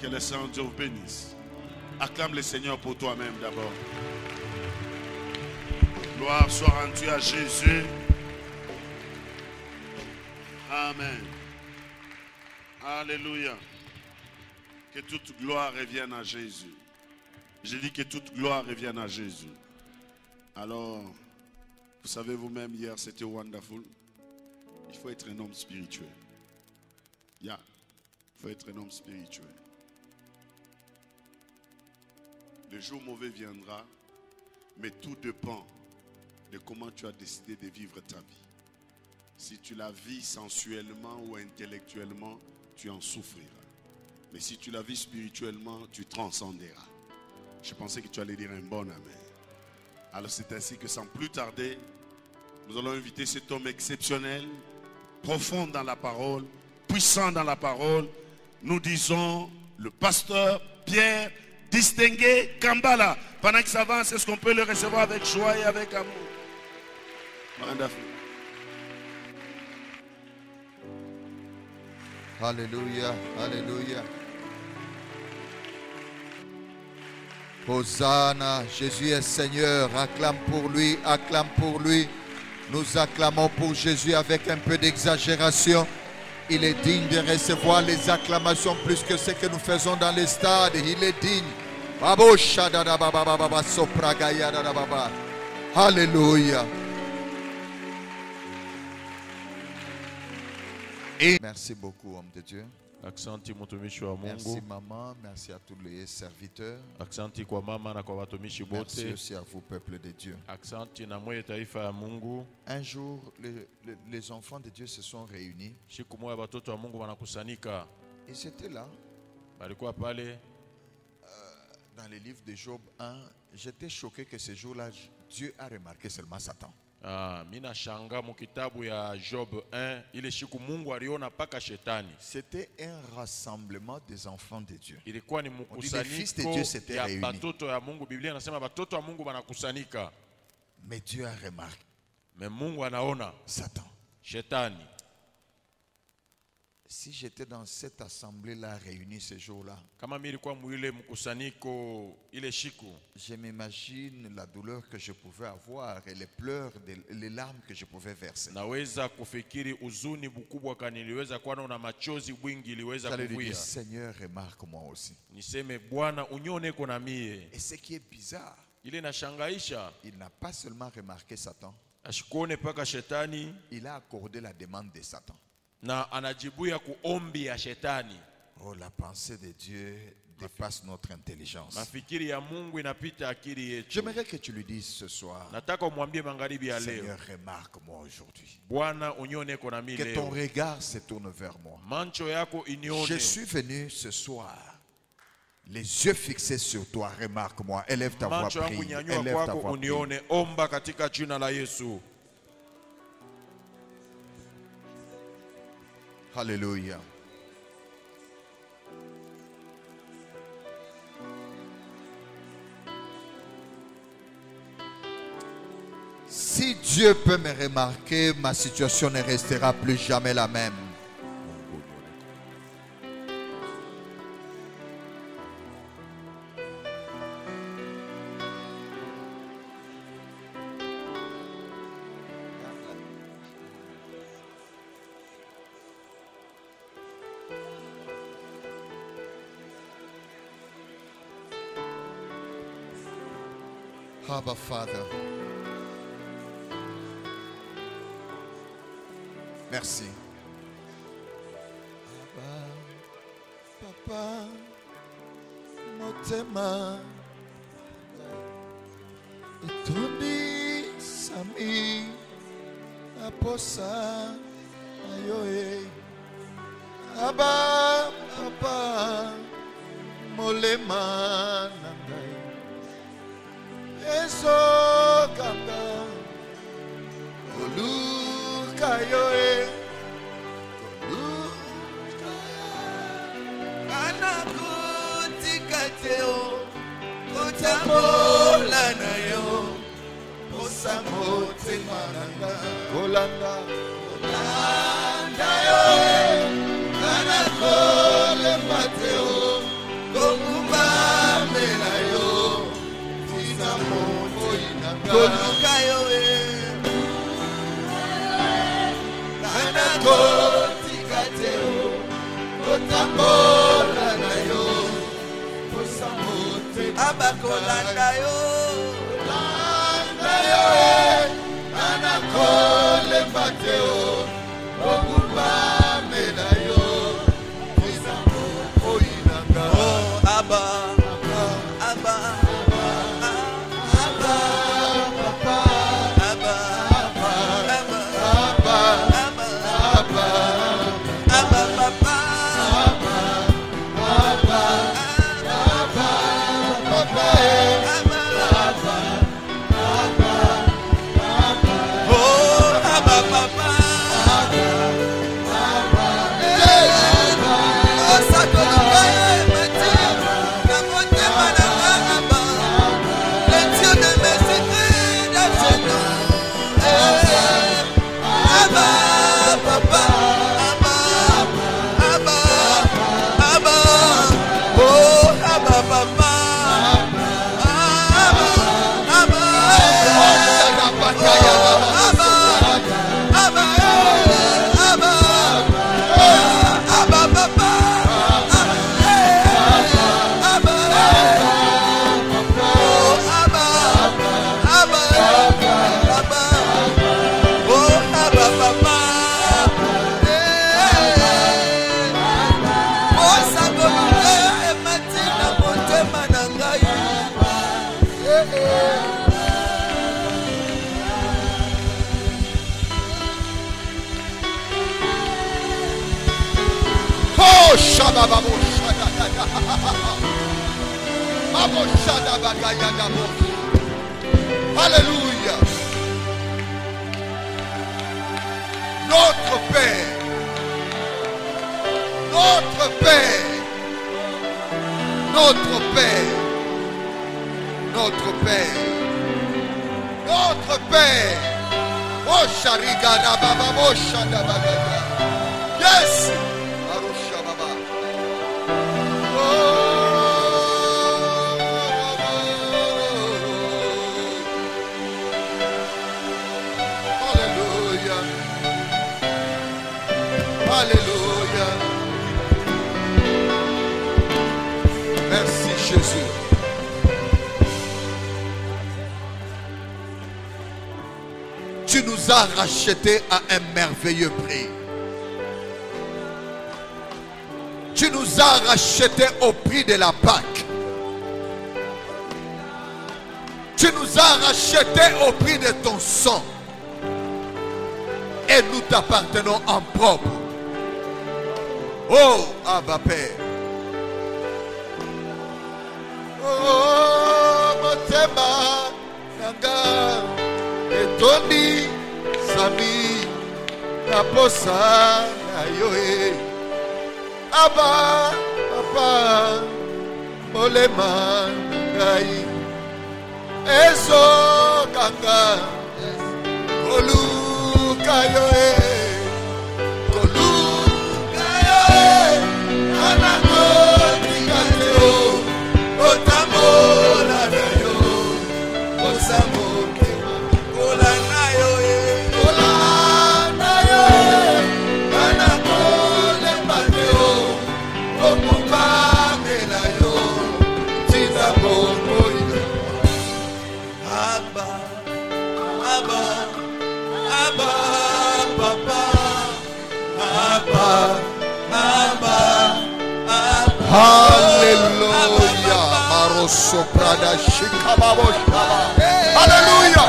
Que le Saint-Dieu vous bénisse. Acclame le Seigneur pour toi-même d'abord. Gloire soit rendue à Jésus. Amen. Alléluia. Que toute gloire revienne à Jésus. J'ai dit que toute gloire revienne à Jésus. Alors, vous savez vous-même, hier c'était wonderful. Il faut être un homme spirituel. Il faut être un homme spirituel. Le jour mauvais viendra, mais tout dépend de comment tu as décidé de vivre ta vie. Si tu la vis sensuellement ou intellectuellement, tu en souffriras. Mais si tu la vis spirituellement, tu transcenderas. Je pensais que tu allais dire un bon amen. Alors c'est ainsi que sans plus tarder, nous allons inviter cet homme exceptionnel, profond dans la parole, puissant dans la parole. Nous disons le pasteur Pierre Distingué Kambala. Pendant que ça avance, est-ce qu'on peut le recevoir avec joie et avec amour? Wonderful. Alléluia, alléluia. Hosanna, Jésus est Seigneur. Acclame pour lui, acclame pour lui. Nous acclamons pour Jésus avec un peu d'exagération. Il est digne de recevoir les acclamations plus que ce que nous faisons dans les stades. Il est digne. Alléluia. Et merci beaucoup, homme de Dieu. Merci maman, merci à tous les serviteurs. Merci aussi à vous, peuple de Dieu. Un jour, les enfants de Dieu se sont réunis. Ils étaient là. Dans le livre de Job 1, j'étais choqué que ce jour-là, Dieu a remarqué seulement Satan. C'était un rassemblement des enfants de Dieu. On dit les fils de Dieu s'étaient réunis. Mais Dieu a remarqué Satan. Si j'étais dans cette assemblée-là réunie ce jour-là, je m'imagine la douleur que je pouvais avoir et les pleurs, les larmes que je pouvais verser. J'allais lui dire, Seigneur, remarque-moi aussi. Et ce qui est bizarre, il n'a pas seulement remarqué Satan, il a accordé la demande de Satan. Oh, la pensée de Dieu dépasse notre intelligence. J'aimerais que tu lui dises ce soir, Seigneur, remarque-moi aujourd'hui. Que ton regard se tourne vers moi. Je suis venu ce soir, les yeux fixés sur toi. Remarque-moi. Élève ta voix, prie. Élève ta voix, prie. Alléluia. Si Dieu peut me remarquer, ma situation ne restera plus jamais la même. Abba, Father. Merci. Abba, Papa, Motema, Itondi, Sami, Aposa, Ayoe. Abba, Papa, Molema, Nangai. Eso kanga Olukayoe Anakutikateo Kotamola nayo Osamote mananga Kolanda Kolanda yoe Anakole mateo Alléluia. Notre Père, notre Père, notre Père, notre Père, notre Père. Oh Sharigana Baba Moshada Bagada. Yes. Arusha Baba. Alléluia. Alléluia. Merci Jésus. Tu nous as rachetés à un merveilleux prix. Tu nous as rachetés au prix de la Pâque. Tu nous as rachetés au prix de ton sang. Et nous t'appartenons en propre. Oh, Abba Père. Oh, Motema, Nanga, Etoni, Sami, Naposa, Ayoe. Abba, Papa, Molema, Ngai, Eso, Kanga, Olu, Kayoe, Olu, Kayoe, Anako, Tikateo, Otamo, Nadayo, Osamo, Olanayo, Olanayo, Anako, Lepateo, Okumba, Melayo, Tizamo, Abba, Abba, Abba, Papa, Abba, Abba, Abba. Hallelujah. Maroso Prada Shikababo Shaba. Hallelujah.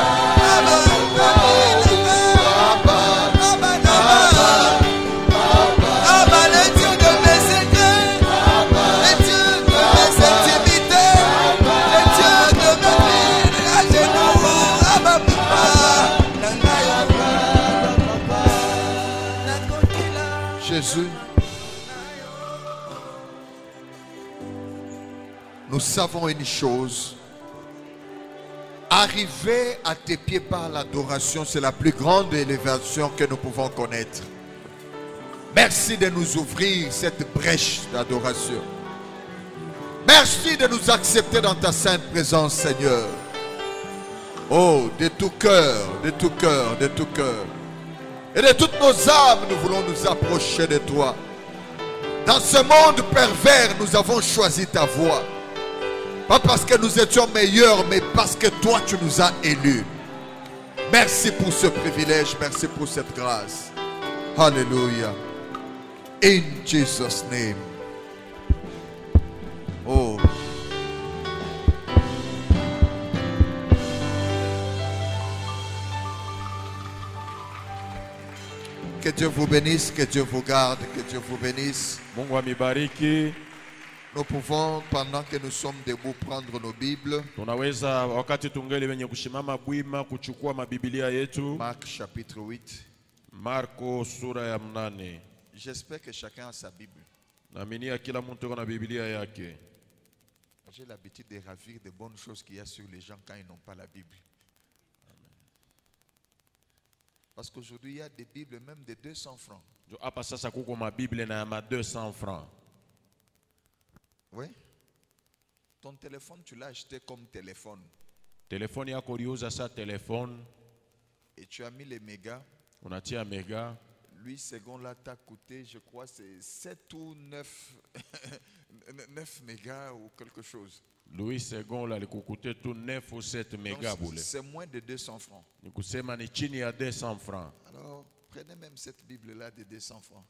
Jésus, nous savons une chose. Arriver à tes pieds par l'adoration, c'est la plus grande élévation que nous pouvons connaître. Merci de nous ouvrir cette brèche d'adoration. Merci de nous accepter dans ta sainte présence, Seigneur. Oh, de tout cœur, de tout cœur, de tout cœur. Et de toutes nos âmes, nous voulons nous approcher de toi. Dans ce monde pervers, nous avons choisi ta voie. Pas parce que nous étions meilleurs, mais parce que toi, tu nous as élus. Merci pour ce privilège, merci pour cette grâce. Hallelujah. In Jesus' name. Oh. Que Dieu vous bénisse, que Dieu vous garde, que Dieu vous bénisse. Nous pouvons, pendant que nous sommes debout, prendre nos Bibles. Marc chapitre 8. J'espère que chacun a sa Bible. J'ai l'habitude de ravir de bonnes choses qu'il y a sur les gens quand ils n'ont pas la Bible. Parce qu'aujourd'hui, il y a des Bibles même de 200 francs. Oui. Ton téléphone, tu l'as acheté comme téléphone. Et tu as mis les mégas. Lui, second là, t'as coûté, je crois, c'est 7 ou 9, 9 mégas ou quelque chose. Louis second là, il coûtait tout 9 ou 7 mégas. C'est moins de 200 francs. Alors, prenez même cette Bible-là de 200 francs.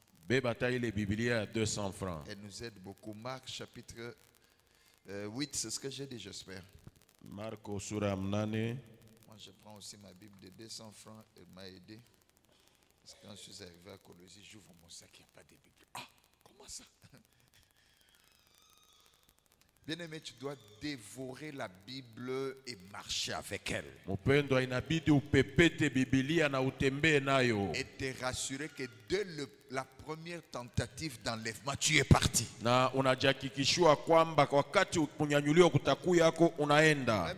Elle nous aide beaucoup. Marc chapitre 8, c'est ce que j'ai dit, j'espère. Moi, je prends aussi ma Bible de 200 francs. Elle m'a aidé. Parce que quand je suis arrivé à Colosie, j'ouvre mon sac, il n'y a pas de Bible. Ah, comment ça? Bien-aimé, tu dois dévorer la Bible et marcher avec elle. Et te rassurer que dès la première tentative d'enlèvement, tu es parti. Même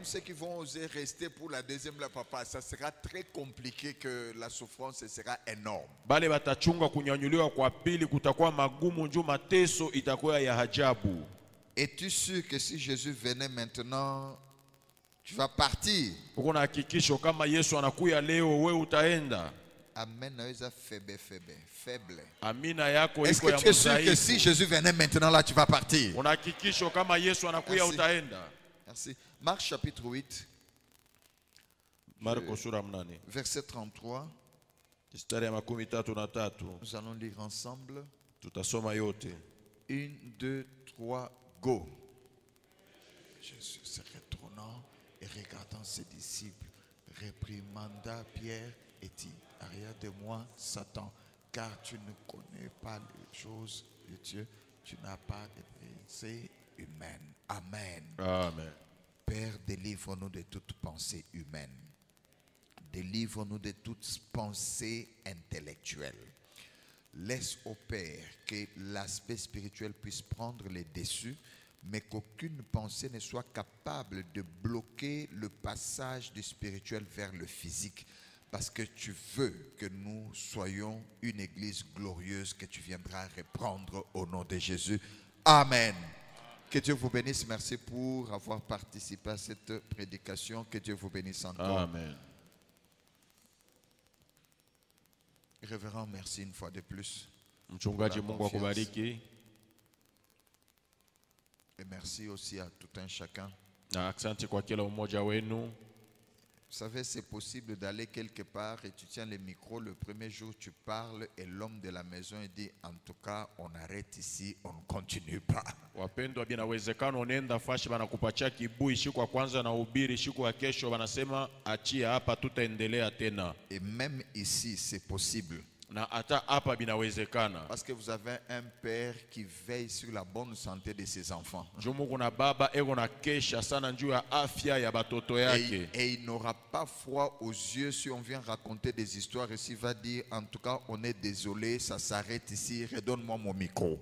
ceux qui vont oser rester pour la deuxième, là, papa, ça sera très compliqué, que la souffrance sera énorme. Es-tu sûr que si Jésus venait maintenant, tu vas partir? Amen. Faible. Est-ce que tu es sûr que si Jésus venait maintenant là, tu vas partir? Merci. Marc chapitre 8. Verset 33. Nous allons lire ensemble. 1, 2, 3. Go. Jésus se retournant et regardant ses disciples, réprimanda Pierre et dit: arrière de moi, Satan, car tu ne connais pas les choses de Dieu, tu n'as pas de pensée humaine. Amen. Amen. Père, délivre-nous de toute pensée humaine. Délivre-nous de toute pensée intellectuelle. Laisse au Père que l'aspect spirituel puisse prendre les dessus, mais qu'aucune pensée ne soit capable de bloquer le passage du spirituel vers le physique, parce que tu veux que nous soyons une église glorieuse que tu viendras reprendre au nom de Jésus. Amen. Que Dieu vous bénisse. Merci pour avoir participé à cette prédication. Que Dieu vous bénisse encore. Amen. Révérend, merci une fois de plus. Et merci aussi à tout un chacun. Vous savez, c'est possible d'aller quelque part et tu tiens le micro, le premier jour tu parles et l'homme de la maison dit: en tout cas, on arrête ici, on ne continue pas. Et même ici, c'est possible. Parce que vous avez un père qui veille sur la bonne santé de ses enfants. Et il n'aura pas froid aux yeux si on vient raconter des histoires et s'il va dire: en tout cas, on est désolé, ça s'arrête ici, redonne-moi mon micro.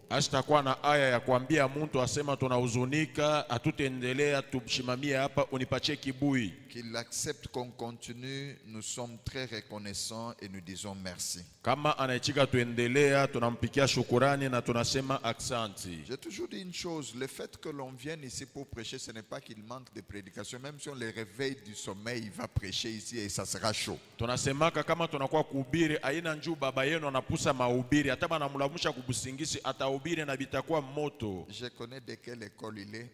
Qu'il accepte qu'on continue, nous sommes très reconnaissants et nous disons merci. J'ai toujours dit une chose, le fait que l'on vienne ici pour prêcher, ce n'est pas qu'il manque de prédication. Même si on les réveille du sommeil, il va prêcher ici et ça sera chaud. Je connais de quelle école il est.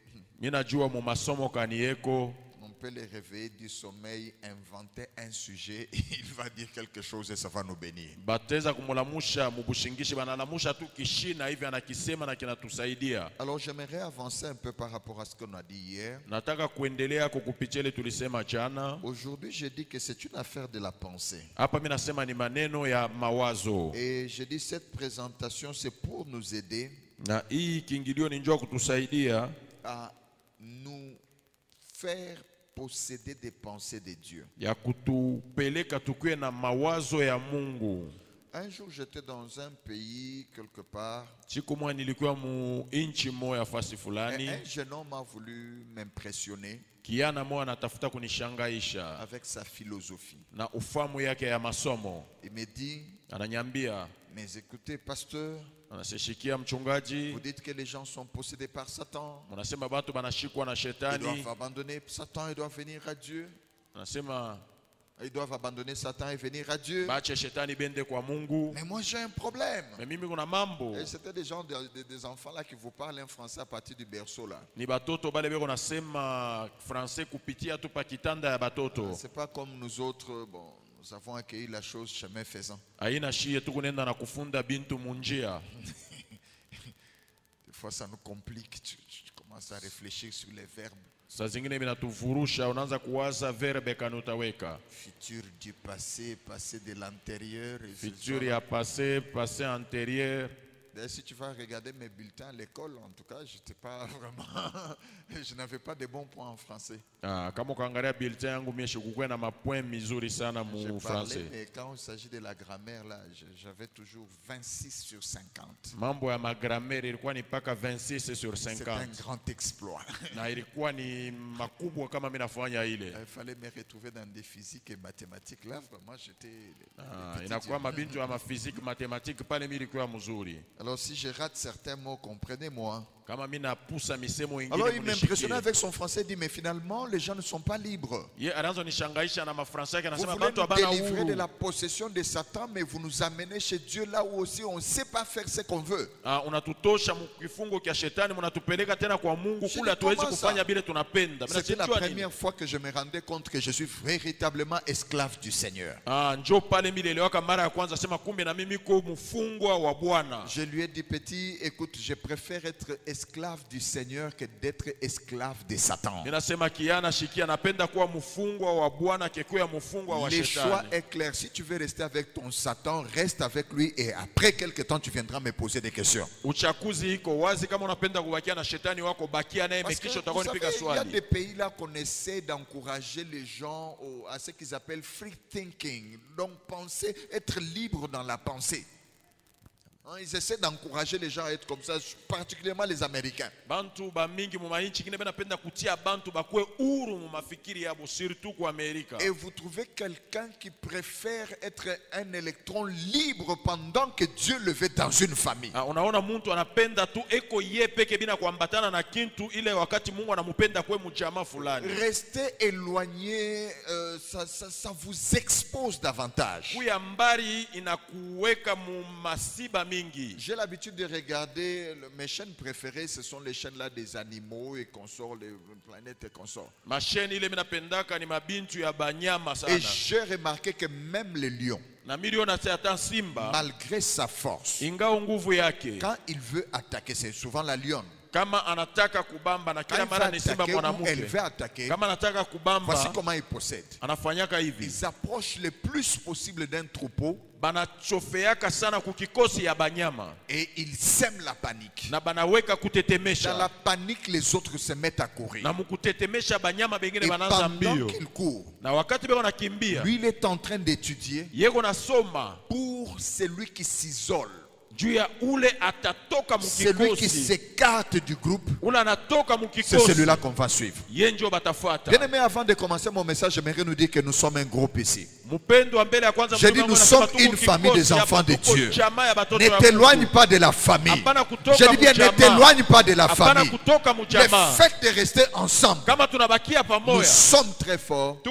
On peut les réveiller du sommeil, inventer un sujet, il va dire quelque chose et ça va nous bénir. Alors j'aimerais avancer un peu par rapport à ce qu'on a dit hier. Aujourd'hui je dis que c'est une affaire de la pensée. Et je dis cette présentation c'est pour nous aider à nous faire posséder des pensées de Dieu. Un jour j'étais dans un pays quelque part et un jeune homme a voulu m'impressionner avec sa philosophie. Il me dit, mais écoutez pasteur, vous dites que les gens sont possédés par Satan. Ils doivent abandonner Satan et doivent venir à Dieu. Ils doivent abandonner Satan et venir à Dieu. Mais moi j'ai un problème. Et c'était des gens, des enfants là qui vous parlent un français à partir du berceau là. C'est pas comme nous autres, bon, nous avons accueilli la chose chemin faisant. Des fois ça nous complique, tu commences à réfléchir sur les verbes. Futur du passé, passé de l'antérieur. Futur y a passé, passé antérieur. Si tu vas regarder mes bulletins à l'école, en tout cas, je n'avais pas de bons points en français. Mais quand il s'agit de la grammaire, là, j'avais toujours 26 sur 50. C'est un grand exploit. Il fallait me retrouver dans des physiques et mathématiques. Là, vraiment, j'étais... Alors si je rate certains mots, comprenez-moi. Alors il m'impressionnait avec son français, il dit mais finalement les gens ne sont pas libres. Vous voulez nous délivrer de la possession de Satan, mais vous nous amenez chez Dieu là où aussi on ne sait pas faire ce qu'on veut. C'était la première fois que je me rendais compte que je suis véritablement esclave du Seigneur. Je lui ai dit petit, écoute, je préfère être esclave du Seigneur que d'être esclave de Satan. Le choix est clair. Si tu veux rester avec ton Satan, reste avec lui et après quelque temps tu viendras me poser des questions. Parce que, vous savez, il y a des pays là qu'on essaie d'encourager les gens à ce qu'ils appellent free thinking. Donc penser, être libre dans la pensée. Ils essaient d'encourager les gens à être comme ça, particulièrement les Américains. Et vous trouvez quelqu'un qui préfère être un électron libre pendant que Dieu le veut dans une famille. Restez éloigné, ça vous expose davantage. J'ai l'habitude de regarder mes chaînes préférées, ce sont les chaînes là des animaux et consorts, les planètes et consorts. Et j'ai remarqué que même les lions, malgré sa force, quand il veut attaquer, c'est souvent la lionne. Elle veut attaquer. Voici comment ils possèdent. Ils approchent le plus possible d'un troupeau et ils sèment la panique. Dans la panique, les autres se mettent à courir. Et pendant qu'ils courent, lui il est en train d'étudier pour celui qui s'isole. Celui qui s'écarte du groupe, c'est celui-là qu'on va suivre. Bien aimé, avant de commencer mon message, j'aimerais nous dire que nous sommes un groupe ici. J'ai dit nous sommes une famille des enfants de Dieu. Ne t'éloigne pas de la famille. Je dis bien ne t'éloigne pas de la famille. Le fait de rester ensemble, nous sommes très forts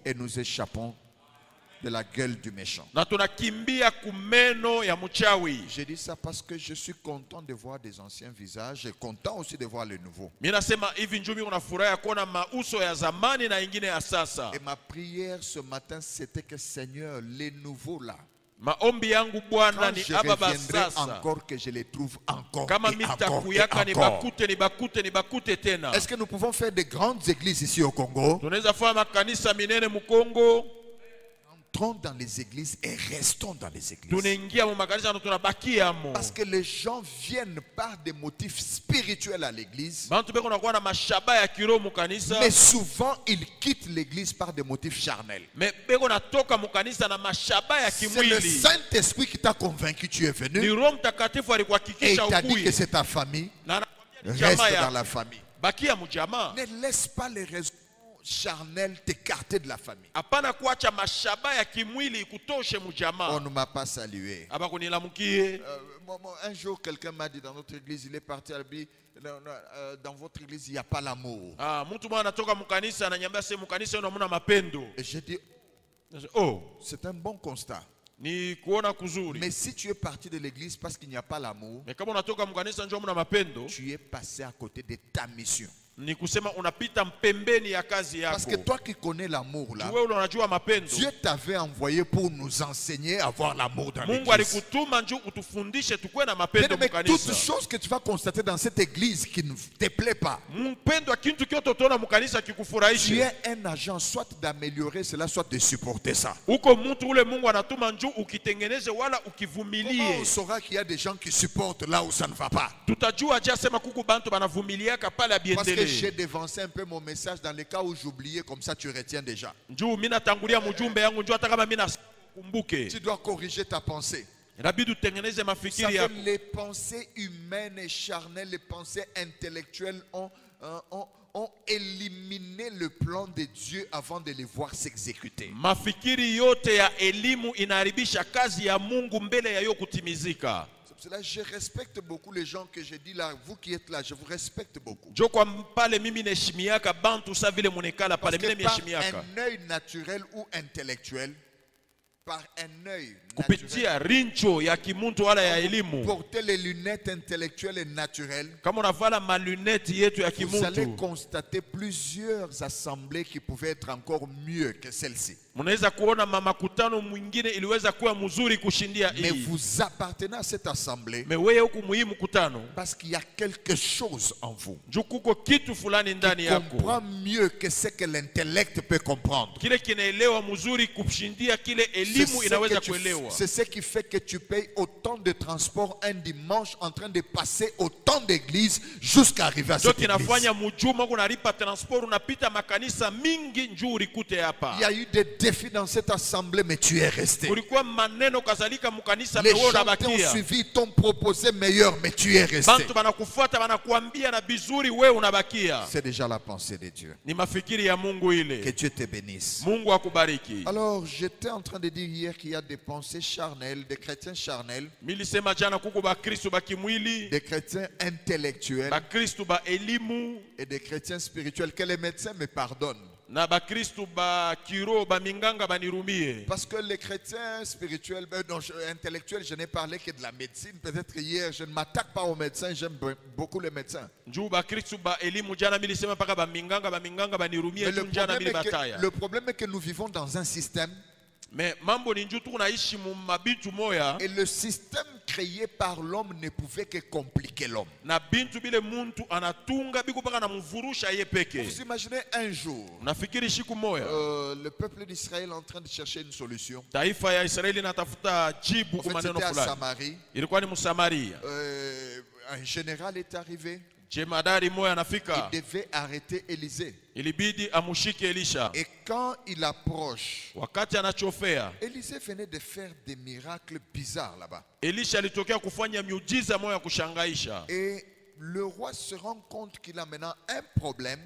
et nous échappons de la gueule du méchant. J'ai dit ça parce que je suis content de voir des anciens visages et content aussi de voir les nouveaux. Et ma prière ce matin, c'était que Seigneur, les nouveaux là, quand je reviendrai encore, que je les trouve encore et encore et encore. Est-ce que nous pouvons faire de grandes églises ici au Congo? Entrons dans les églises et restons dans les églises. Parce que les gens viennent par des motifs spirituels à l'église. Mais souvent ils quittent l'église par des motifs charnels. C'est le Saint-Esprit qui t'a convaincu que tu es venu. Et il t'a dit que c'est ta famille. Reste dans la famille. Ne laisse pas les raisons charnel t'écarter de la famille. On ne m'a pas salué. Un jour quelqu'un m'a dit dans notre église, il est parti à lui, dans votre église il n'y a pas l'amour. Et j'ai dit, oh, c'est un bon constat. Mais si tu es parti de l'église parce qu'il n'y a pas l'amour, tu es passé à côté de ta mission. Parce que toi qui connais l'amour là, Dieu t'avait envoyé pour nous enseigner à avoir l'amour dans l'église. Mais toute chose que tu vas constater dans cette église qui ne te plaît pas, tu es un agent soit d'améliorer cela, soit de supporter ça. Comment on saura qu'il y a des gens qui supportent là où ça ne va pas? Parce que j'ai dévancé un peu mon message dans le cas où j'oubliais, comme ça tu retiens déjà. Tu dois corriger ta pensée. Les pensées humaines et charnelles, les pensées intellectuelles ont éliminé le plan de Dieu avant de les voir s'exécuter. Là, je respecte beaucoup les gens que j'ai dit là, vous qui êtes là, je vous respecte beaucoup. Parce que par un œil naturel ou intellectuel, par un œil naturel, porter les lunettes intellectuelles et naturelles, vous allez constater plusieurs assemblées qui pouvaient être encore mieux que celle-ci. Mais vous appartenez à cette assemblée parce qu'il y a quelque chose en vous qui comprend mieux que ce que l'intellect peut comprendre. C'est ce qui fait que tu payes autant de transport un dimanche en train de passer autant d'églises jusqu'à arriver à cette église. Il y a eu des défis dans cette assemblée, mais tu es resté. Les gens t'ont suivi, t'ont proposé meilleur, mais tu es resté. C'est déjà la pensée de Dieu. Que Dieu te bénisse. Alors j'étais en train de dire hier qu'il y a des pensées charnelles, des chrétiens charnels, des chrétiens intellectuels et des chrétiens spirituels. Que les médecins me pardonnent. Parce que les chrétiens spirituels, intellectuels, je n'ai parlé que de la médecine. Peut-être hier, je ne m'attaque pas aux médecins, j'aime beaucoup les médecins. Mais le problème est que nous vivons dans un système. Et le système créé par l'homme ne pouvait que compliquer l'homme. Vous imaginez un jour le peuple d'Israël en train de chercher une solution. En fait, c'était à Samarie. Un général est arrivé. Il devait arrêter Élisée. Elisha. Et quand il approche, Élisée venait de faire des miracles bizarres là-bas. Et le roi se rend compte qu'il a maintenant un problème.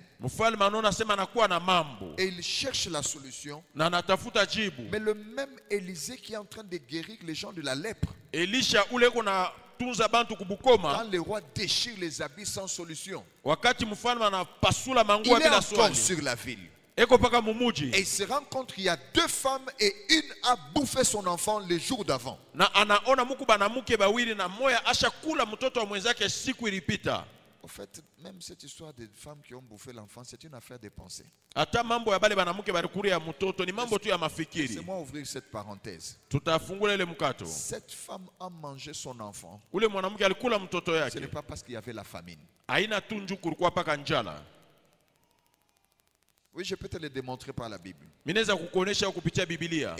Et il cherche la solution. Mais le même Élisée qui est en train de guérir les gens de la lèpre. Quand le roi déchire les habits sans solution, il est encore sur la ville. Et il se rend compte qu'il y a 2 femmes et une a bouffé son enfant le jour d'avant. En fait, même cette histoire de femmes qui ont bouffé l'enfant, c'est une affaire de pensée. Laissez-moi ouvrir cette parenthèse. Cette femme a mangé son enfant. Ce n'est pas parce qu'il y avait la famine. Oui, je peux te le démontrer par la Bible. Et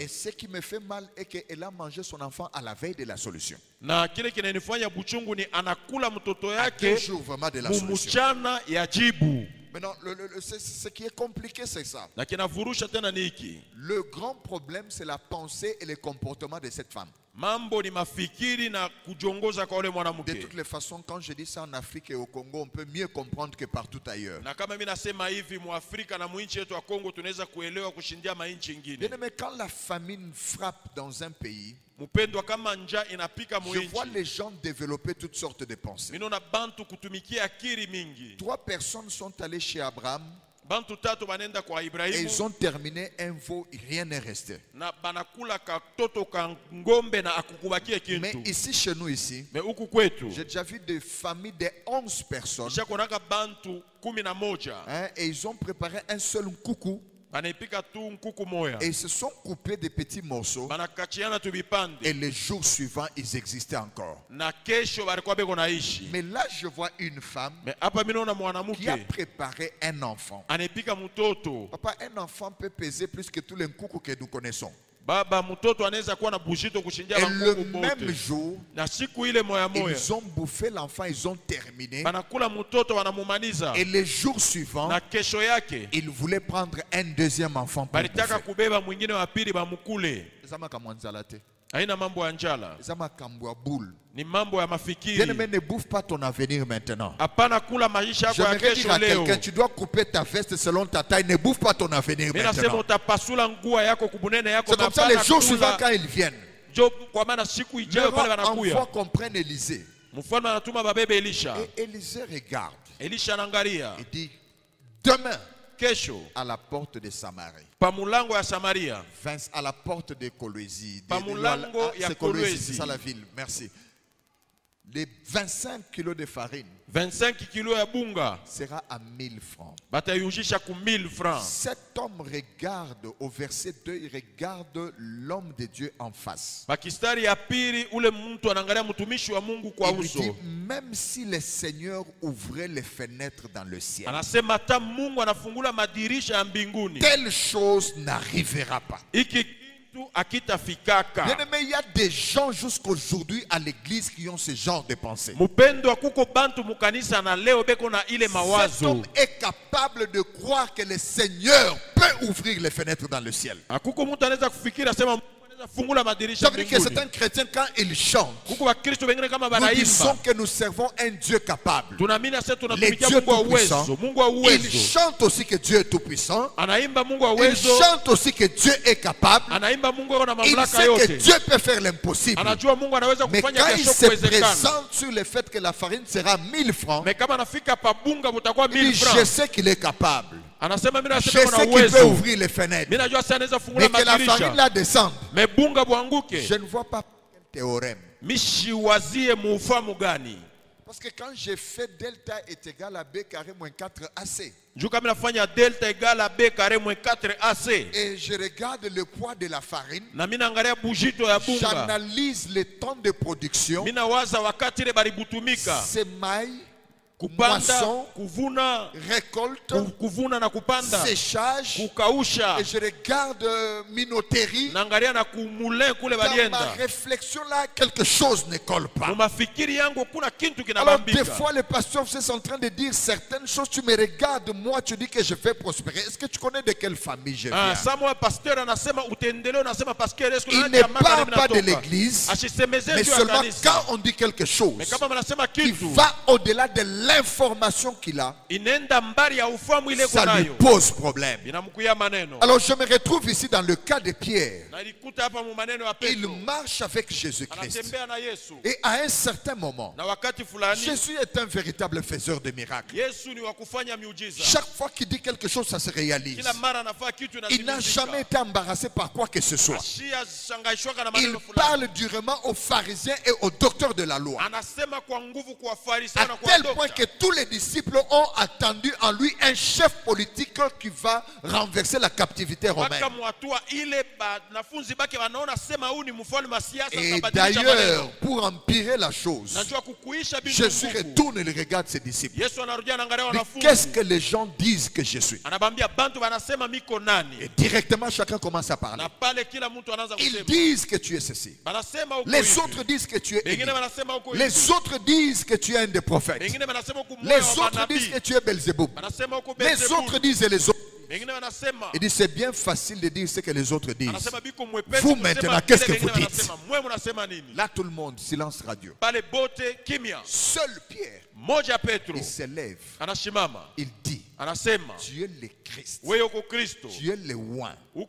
ce qui me fait mal est qu'elle a mangé son enfant à la veille de la solution. À 2 jours vraiment de la solution. Maintenant, ce qui est compliqué, c'est ça. Le grand problème, c'est la pensée et le comportement de cette femme. De toutes les façons, quand je dis ça en Afrique et au Congo, on peut mieux comprendre que partout ailleurs. Bien aimé, quand la famine frappe dans un pays, je vois les gens développer toutes sortes de pensées. 3 personnes sont allées chez Abraham. Et ils ont terminé un veau, rien n'est resté. Mais ici, chez nous, ici, j'ai déjà vu des familles de 11 personnes. Et ils ont préparé un seul coucou. Et ils se sont coupés de petits morceaux. Et les jours suivants, ils existaient encore. Mais là, je vois une femme qui a préparé un enfant. Papa, un enfant peut peser plus que tous les coucous que nous connaissons. Et le même jour, ils ont bouffé l'enfant, ils ont terminé. Et les jours suivants, ils voulaient prendre un deuxième enfant pour bouffer. Bien-aimé, ne bouffe pas ton avenir maintenant. J'aimerais dire à quelqu'un, tu dois couper ta veste selon ta taille. Ne bouffe pas ton avenir maintenant. C'est comme ça les jours suivants quand ils viennent. Le roi envoie qu'on prenne Élisée. Et Élisée regarde. Il dit, demain, à la porte de Samarie. À la porte de Kolwezi. C'est Kolwezi, c'est ça la ville. Merci. Les 25 kilos de farine 25 kilos ya bunga sera à 1000 francs. Batayujisha ku 1000 francs. Cet homme regarde au verset 2, il regarde l'homme de Dieu en face. Pakistari ya pili ule mtu anaangalia mtumishi wa Mungu kwa uso. Il dit, même si le Seigneur ouvrait les fenêtres dans le ciel, anasema hata Mungu anafungula madirisha ya mbinguni, telle chose n'arrivera pas. Bien-aimé, il y a des gens jusqu'aujourd'hui à l'église qui ont ce genre de pensée. Cet homme est capable de croire que le Seigneur peut ouvrir les fenêtres dans le ciel. Ça veut dire que c'est un chrétien quand il chante. Nous disons que nous servons un Dieu capable. Les dieux tout-puissants. Il chante aussi que Dieu est tout-puissant. Il chante aussi que Dieu est capable. Il sait que Dieu peut faire l'impossible. Mais quand il se présente sur le fait que la farine sera 1000 francs, il dit, je sais qu'il est capable. Je sais qu'il peut ouvrir les fenêtres. Mais que la farine la descende. Je ne vois pas quel théorème. Parce que quand j'ai fait delta est égal à B carré moins 4AC. Et je regarde le poids de la farine. J'analyse le temps de production. C'est maille moisson, récolte, séchage, et je regarde minoterie. Dans ma réflexion là, quelque chose ne colle pas. Alors des fois les pasteurs sont en train de dire certaines choses, tu me regardes, moi tu dis que je vais prospérer. Est-ce que tu connais de quelle famille je viens? Il ne parle pas de l'église, mais seulement quand on dit quelque chose qui va au-delà de l'information qu'il a, ça lui pose problème. Alors je me retrouve ici dans le cas de Pierre. Il marche avec Jésus-Christ. Et à un certain moment, Jésus est un véritable faiseur de miracles. Chaque fois qu'il dit quelque chose, ça se réalise. Il n'a jamais été embarrassé par quoi que ce soit. Il parle durement aux pharisiens et aux docteurs de la loi. À tel point que tous les disciples ont attendu en lui un chef politique qui va renverser la captivité romaine. Et d'ailleurs, pour empirer la chose, Jésus retourne et il regarde ses disciples. Qu'est-ce que les gens disent que je suis? Et directement, chacun commence à parler. Ils disent que tu es ceci. Les autres disent que tu es Élie. Les autres disent que tu es un des prophètes. Les autres disent que tu es Belzéboub. Les autres disent et les autres. Il dit c'est bien facile de dire ce que les autres disent. Vous maintenant, qu'est-ce que vous dites? Là tout le monde, silence radio. Seul Pierre, il s'élève. Il dit, tu es le Christ. Tu es le oint. Tu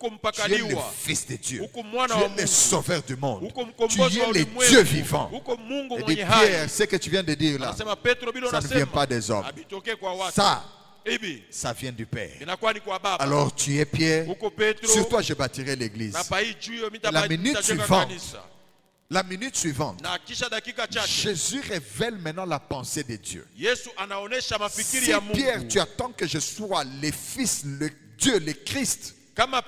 es le Fils de Dieu. Tu es le Sauveur du monde. Tu es le Dieu vivant. Il dit Pierre, ce que tu viens de dire là, ça ne vient pas des hommes. Ça vient du Père. Alors tu es Pierre. Sur toi je bâtirai l'église. La minute suivante, Jésus révèle maintenant la pensée de Dieu. Si Pierre, tu attends que je sois le Fils, le Dieu, le Christ, alors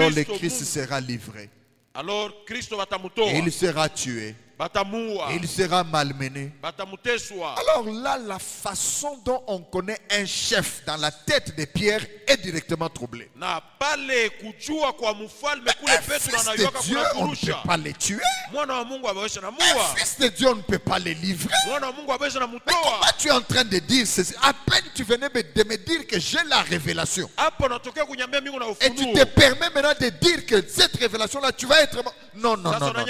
le Christ sera livré. Et il sera tué. Et il sera malmené. Alors là, la façon dont on connaît un chef dans la tête de Pierre est directement troublée. Un fils de Dieu, on ne peut pas le tuer. Un fils de Dieu, on ne peut pas le livrer. Mais comment tu es en train de dire ceci? À peine tu venais de me dire que j'ai la révélation. Et tu te permets maintenant de dire que cette révélation-là, tu vas être... Non, non, non, non.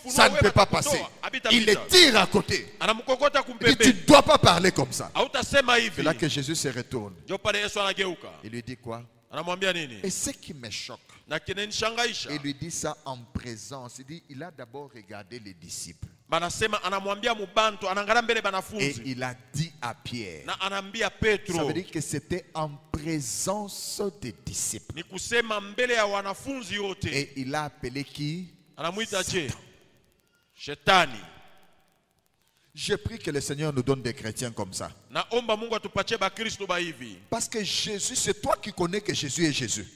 Ça ne peut pas passer. Il les tire à côté. Il dit, tu ne dois pas parler comme ça. C'est là que Jésus se retourne. Il lui dit quoi? Et ce qui me choque, il lui dit ça en présence. Il dit, il a d'abord regardé les disciples. Et il a dit à Pierre. Ça veut dire que c'était en présence des disciples. Et il a appelé qui? Satan. Je prie que le Seigneur nous donne des chrétiens comme ça. Parce que Jésus, c'est toi qui connais que Jésus est Jésus.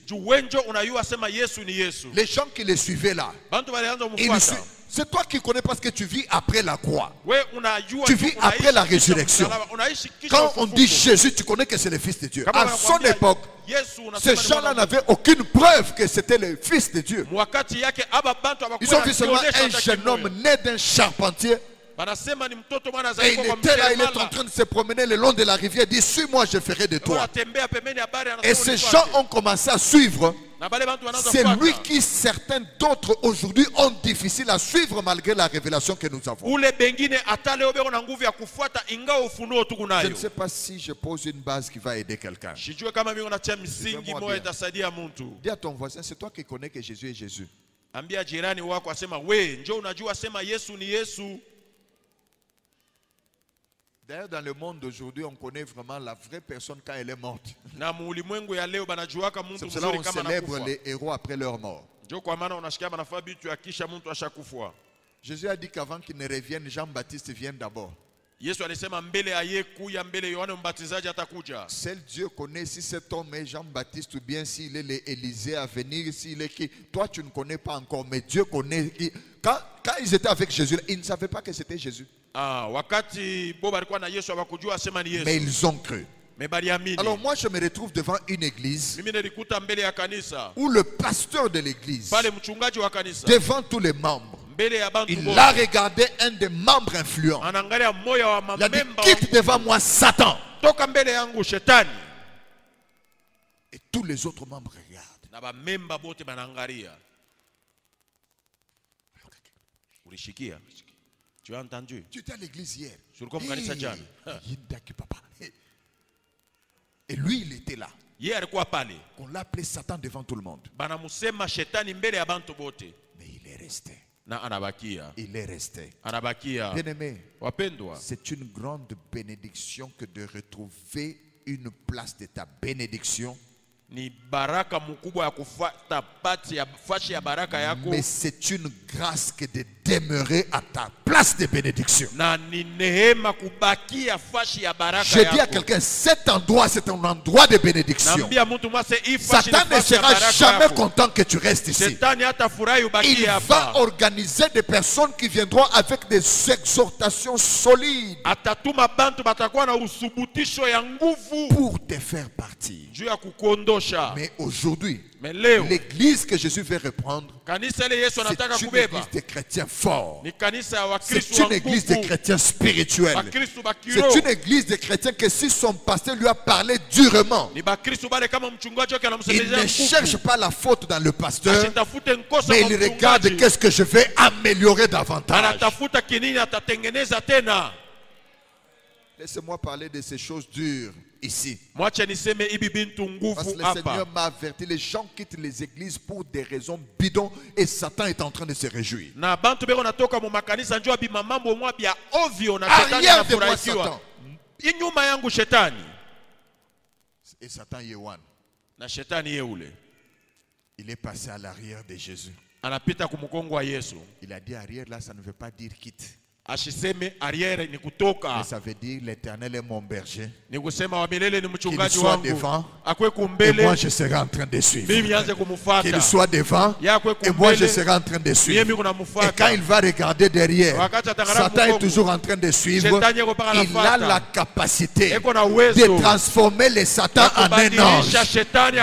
Les gens qui le suivaient là, c'est toi qui connais parce que tu vis après la croix. Tu vis après la résurrection. Quand on dit Jésus, tu connais que c'est le Fils de Dieu. À son époque, ces gens-là n'avaient aucune preuve que c'était le Fils de Dieu. Ils ont vu seulement un jeune homme né d'un charpentier. Et il était là, il est en train de se promener le long de la rivière. Il dit, suis-moi, je ferai de toi. Et ces gens ont commencé à suivre. C'est lui qui certains d'autres aujourd'hui ont difficile à suivre malgré la révélation que nous avons. Je ne sais pas si je pose une base qui va aider quelqu'un. Dis à ton voisin, c'est toi qui connais que Jésus est Jésus. D'ailleurs, dans le monde d'aujourd'hui, on connaît vraiment la vraie personne quand elle est morte. C'est pour cela qu'on célèbre les héros après leur mort. Jésus a dit qu'avant qu'il ne revienne, Jean-Baptiste vient d'abord. Seul Dieu connaît si cet homme est Jean-Baptiste ou bien s'il est Élisée à venir, s'il est qui. Toi, tu ne connais pas encore, mais Dieu connaît. Quand ils étaient avec Jésus, ils ne savaient pas que c'était Jésus. Mais ils ont cru. Alors moi je me retrouve devant une église où le pasteur de l'église, devant tous les membres, il a regardé un des membres influents. Il a dit, quitte devant moi Satan. Et tous les autres membres regardent. Tu as entendu? Tu étais à l'église hier. Hey. Et lui, il était là. On l'a appelé Satan devant tout le monde. Mais il est resté. Il est resté. Bien-aimé, c'est une grande bénédiction que de retrouver une place de ta bénédiction. Mais c'est une grâce que de demeurer à ta place de bénédiction. Je dis à quelqu'un, cet endroit, c'est un endroit de bénédiction. Satan ne sera jamais content que tu restes ici. Il va organiser des personnes qui viendront avec des exhortations solides pour te faire partir. Mais aujourd'hui, l'église que Jésus veut reprendre, c'est une église de chrétiens forts. C'est une église de chrétiens spirituels. C'est une église de chrétiens que si son pasteur lui a parlé durement, il ne cherche pas la faute dans le pasteur, mais il regarde qu'est-ce que je vais améliorer davantage. Laissez-moi parler de ces choses dures ici. Parce que le Seigneur m'a averti, les gens quittent les églises pour des raisons bidons et Satan est en train de se réjouir. Arrière de moi Satan. Et Satan Yewan. Il est passé à l'arrière de Jésus. Il a dit arrière là, ça ne veut pas dire quitte. Mais ça veut dire l'Éternel est mon berger. Qu'il soit devant et moi je serai en train de suivre. Qu'il soit devant et moi je serai en train de suivre. Et quand il va regarder derrière, Satan est toujours en train de suivre. Il a la capacité de transformer les Satan en un ange.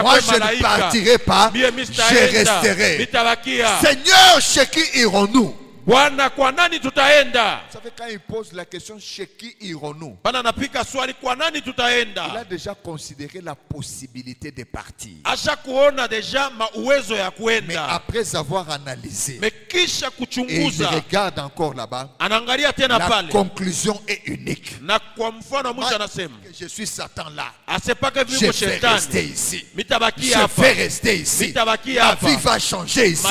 Moi je ne partirai pas, je resterai. Seigneur, chez qui irons-nous? Vous savez, quand il pose la question chez qui irons-nous, il a déjà considéré la possibilité de partir. Mais après avoir analysé, et il regarde encore là-bas, la conclusion est unique. Moi, que je suis Satan là, je vais rester ici. Je vais rester ici. Ma vie va changer ici.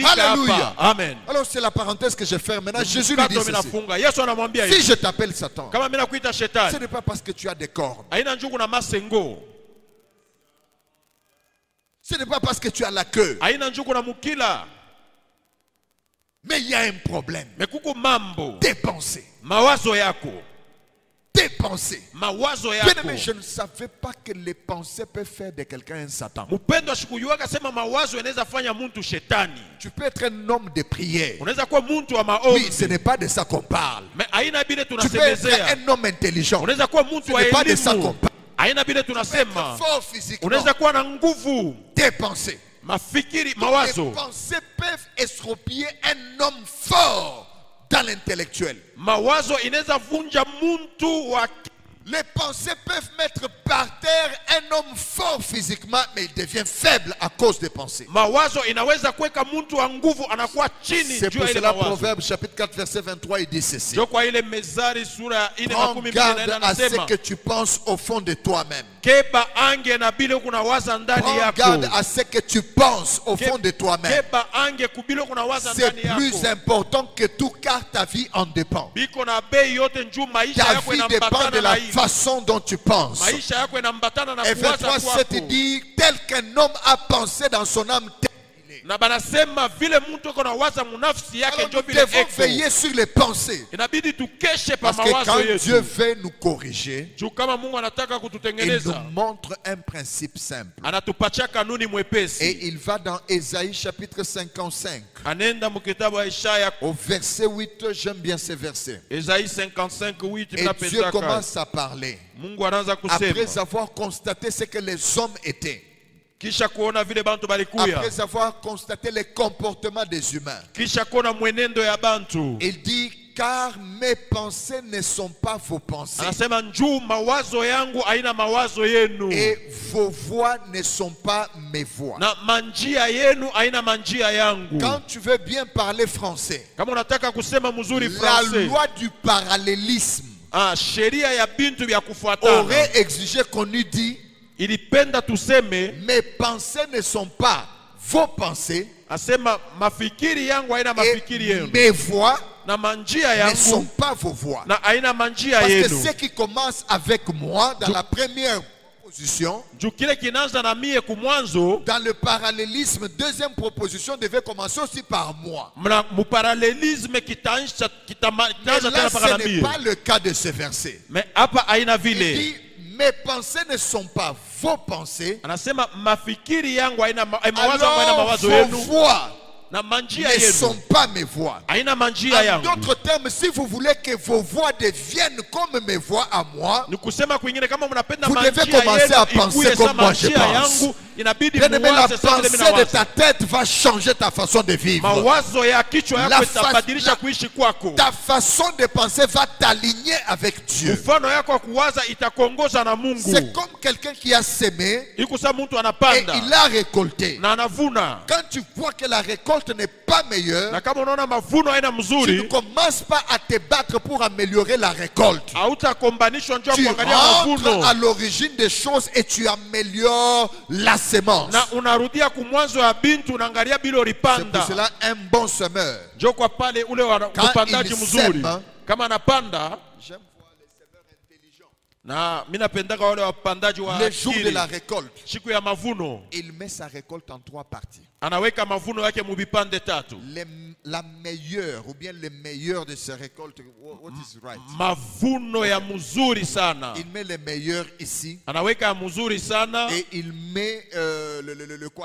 Alléluia. Amen. Alors c'est la parenthèse que je fais maintenant. Jésus lui dit ceci. Si je t'appelle Satan, ce n'est pas parce que tu as des cornes. Ce n'est pas parce que tu as la queue. Mais il y a un problème. Tes pensées. Tes pensées. Bien aimé, je ne savais pas que les pensées peuvent faire de quelqu'un un Satan. Tu peux être un homme de prière. Oui, ce n'est pas de ça qu'on parle. Tu peux être un homme intelligent. Ce n'est pas de ça qu'on parle. Tu peux être fort physiquement. Tes pensées. Les pensées peuvent estropier un homme fort dans l'intellectuel. Les pensées peuvent mettre par terre un homme fort physiquement, mais il devient faible à cause des pensées. C'est pour cela Proverbe chapitre 4 verset 23 il dit ceci. Prends garde à ce que tu penses au fond de toi-même. Prends garde à ce que tu penses au fond de toi-même. C'est plus important que tout car ta vie en dépend. Ta vie dépend de la façon dont tu penses. Et verset 7 dit, tel qu'un homme a pensé dans son âme, tel il est. Alors nous devons veiller sur les pensées. Parce que quand Dieu veut nous corriger, il nous montre un principe simple. Et il va dans Ésaïe chapitre 55. Au verset 8, j'aime bien ce verset. Ésaïe 55, 8. Et Dieu commence à parler. Après avoir constaté ce que les hommes étaient. Après avoir constaté les comportements des humains. Il dit, car mes pensées ne sont pas vos pensées. Et vos voix ne sont pas mes voix. Quand tu veux bien parler français, la loi du parallélisme aurait exigé qu'on lui dise, mes pensées ne sont pas vos pensées. Et mes voix ne sont pas vos voix. Parce que ce qui commence avec moi dans la première proposition, dans le parallélisme, deuxième proposition devait commencer aussi par moi. Mais là, ce n'est pas le cas de ce verset. Il dit, mes pensées ne sont pas vos pensées. Alors vos voix ne sont pas mes voix. En d'autres termes, si vous voulez que vos voix deviennent comme mes voix à moi, vous devez commencer à penser comme moi je pense. Bien-aimé, la pensée de ta tête va changer ta façon de vivre. Ta façon de penser va t'aligner avec Dieu. C'est comme quelqu'un qui a semé et il a récolté. Quand tu vois que la récolte n'est pas meilleure, tu ne commences pas à te battre pour améliorer la récolte. Tu rentres à l'origine des choses et tu améliores la semence. C'est pour cela un bon semeur, quand il sème, j'aime voir les semeurs intelligents. Le jour de la récolte, il met sa récolte en 3 parties. La meilleure ou bien le meilleur de ses récoltes, what is right? Il met le meilleur ici. Et il met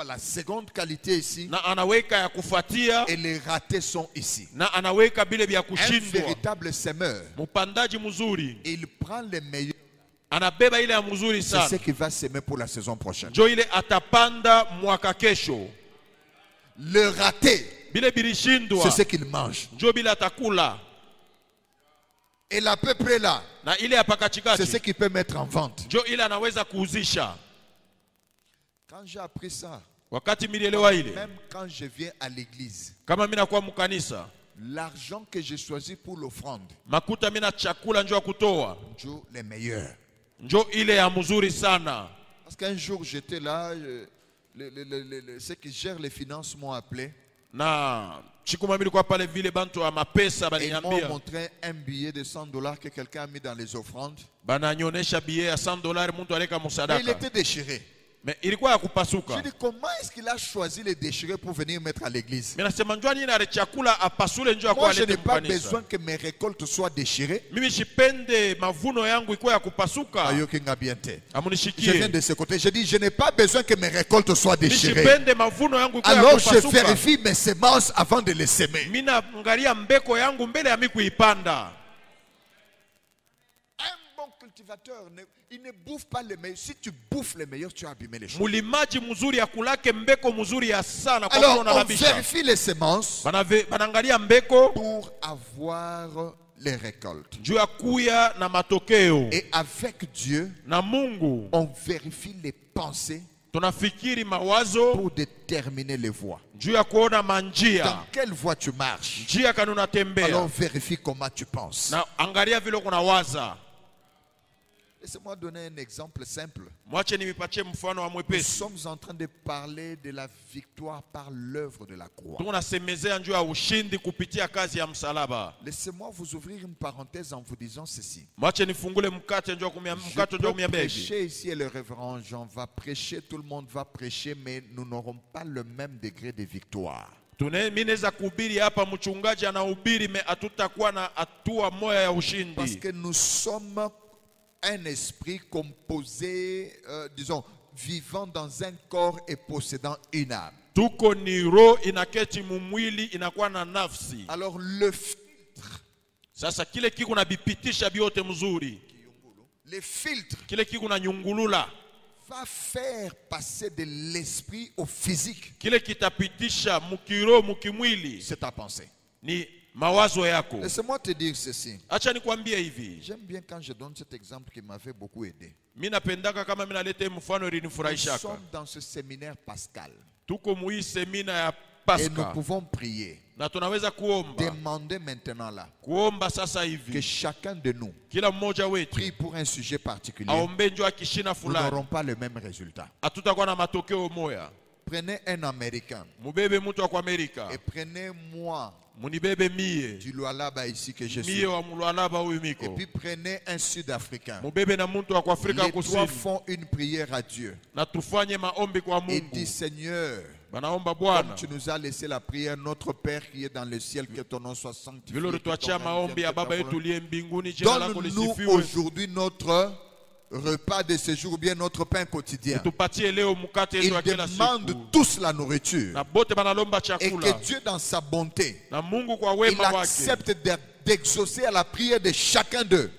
la seconde qualité ici. Et les ratés sont ici. Un véritable semeur, il prend les meilleurs. C'est ce qu'il va s'aimer pour la saison prochaine. Le raté, c'est ce qu'il mange. Et l'à peu près là, c'est ce qu'il peut mettre en vente. Quand j'ai appris ça, même quand je viens à l'église, l'argent que j'ai choisi pour l'offrande, les meilleurs. Parce qu'un jour j'étais là, ceux qui gèrent les finances m'ont appelé. Et ils m'ont montré un billet de $100 que quelqu'un a mis dans les offrandes. Mais il était déchiré. Mais je dis, comment est-ce qu'il a choisi les déchirés pour venir mettre à l'église? Moi, je n'ai pas besoin que mes récoltes soient déchirées. Je viens de ce côté. Je dis, je n'ai pas besoin que mes récoltes soient déchirées. Alors je vérifie mes semences avant de les semer. Cultivateur, il ne bouffe pas les meilleurs. Si tu bouffes les meilleurs, tu as abîmé les choses. Alors on vérifie les semences pour avoir les récoltes. Et avec Dieu, on vérifie les pensées pour déterminer les voies. Dans quelle voie tu marches? Alors vérifie comment tu penses. Laissez-moi donner un exemple simple. Nous sommes en train de parler de la victoire par l'œuvre de la croix. Laissez-moi vous ouvrir une parenthèse en vous disant ceci. Je peux prêcher ici et le révérend Jean va prêcher, tout le monde va prêcher, mais nous n'aurons pas le même degré de victoire. Parce que nous sommes un esprit composé, disons, vivant dans un corps et possédant une âme. Alors le filtre, les filtres va faire passer de l'esprit au physique. C'est ta pensée. Laisse-moi te dire ceci. J'aime bien quand je donne cet exemple qui m'avait beaucoup aidé. Nous sommes dans ce séminaire pascal. Et nous pouvons prier. Demandez maintenant là que chacun de nous prie pour un sujet particulier. Nous n'aurons pas le même résultat. Prenez un Américain et prenez-moi du Lualaba ici que je suis. Et puis prenez un Sud-Africain. Les trois font une prière à Dieu. Et dit Seigneur, comme tu nous as laissé la prière, notre Père qui est dans le ciel, que ton nom soit sanctifié. Donne-nous aujourd'hui notre repas de ce jour ou bien notre pain quotidien. Ils demandent tous la nourriture. Et que Dieu dans sa bonté, il accepte d'exaucer à la prière de chacun d'eux.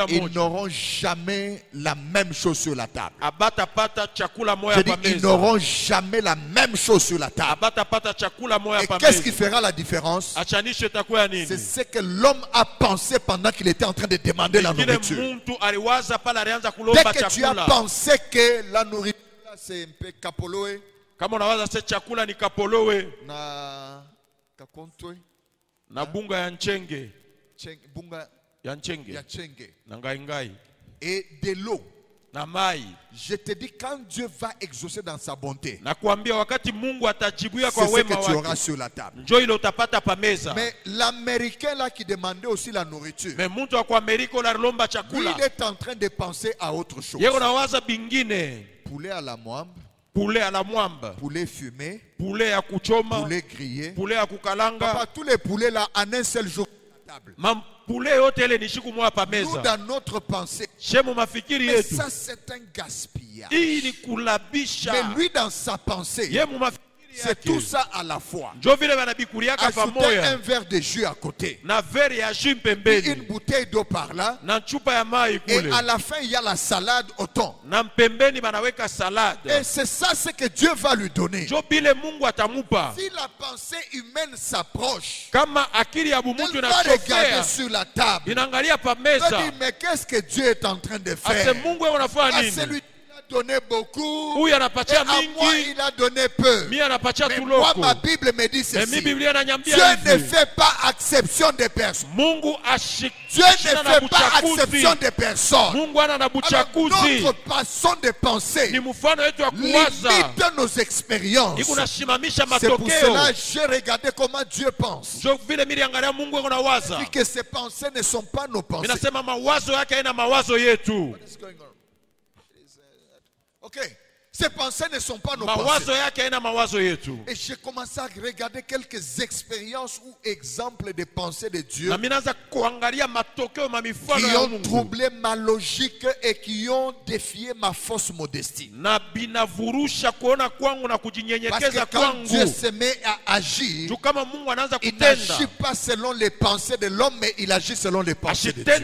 Ils n'auront jamais la même chose sur la table. Je dis, ils n'auront jamais la même chose sur la table. Et qu'est-ce qui fera la différence? C'est ce que l'homme a pensé pendant qu'il était en train de demander la nourriture. Dès que tu as pensé que la nourriture c'est un peu kapoloe, na bunga ya nchenge, bunga ya nchenge, na ngai et de l'eau, na mai. Je te dis, quand Dieu va exaucer dans sa bonté, c'est ce que tu auras sur la table. Mais l'Américain là qui demandait aussi la nourriture, lui il est en train de penser à autre chose. Poulet à la moambe, poulet fumé, poulet grillé, papa, tous les poulets là en un seul jour à la table. Nous dans notre pensée, mais ça c'est un gaspillage. Mais lui dans sa pensée, c'est tout ça à la fois. Ajouter un verre de jus à côté, une bouteille d'eau par là, et à la fin il y a la salade au thon. Et c'est ça ce que Dieu va lui donner. Si la pensée humaine s'approche, elle va regarder sur la table. Elle va dire, mais qu'est-ce que Dieu est en train de faire? À celui donné beaucoup, et à moi il a donné peu. Mais moi ma Bible me dit ceci: Dieu ne fait pas exception de personnes. Dieu ne fait pas exception de personnes. Alors, notre façon de penser limite nos expériences. C'est pour cela que j'ai regardé comment Dieu pense. Et que ses pensées ne sont pas nos pensées. Ok, ces pensées ne sont pas nos pensées. Et j'ai commencé à regarder quelques expériences ou exemples de pensées de Dieu qui ont troublé ma logique et qui ont défié ma fausse modestie. Parce que quand Dieu se met à agir, il n'agit pas selon les pensées de l'homme, mais il agit selon les pensées de Dieu.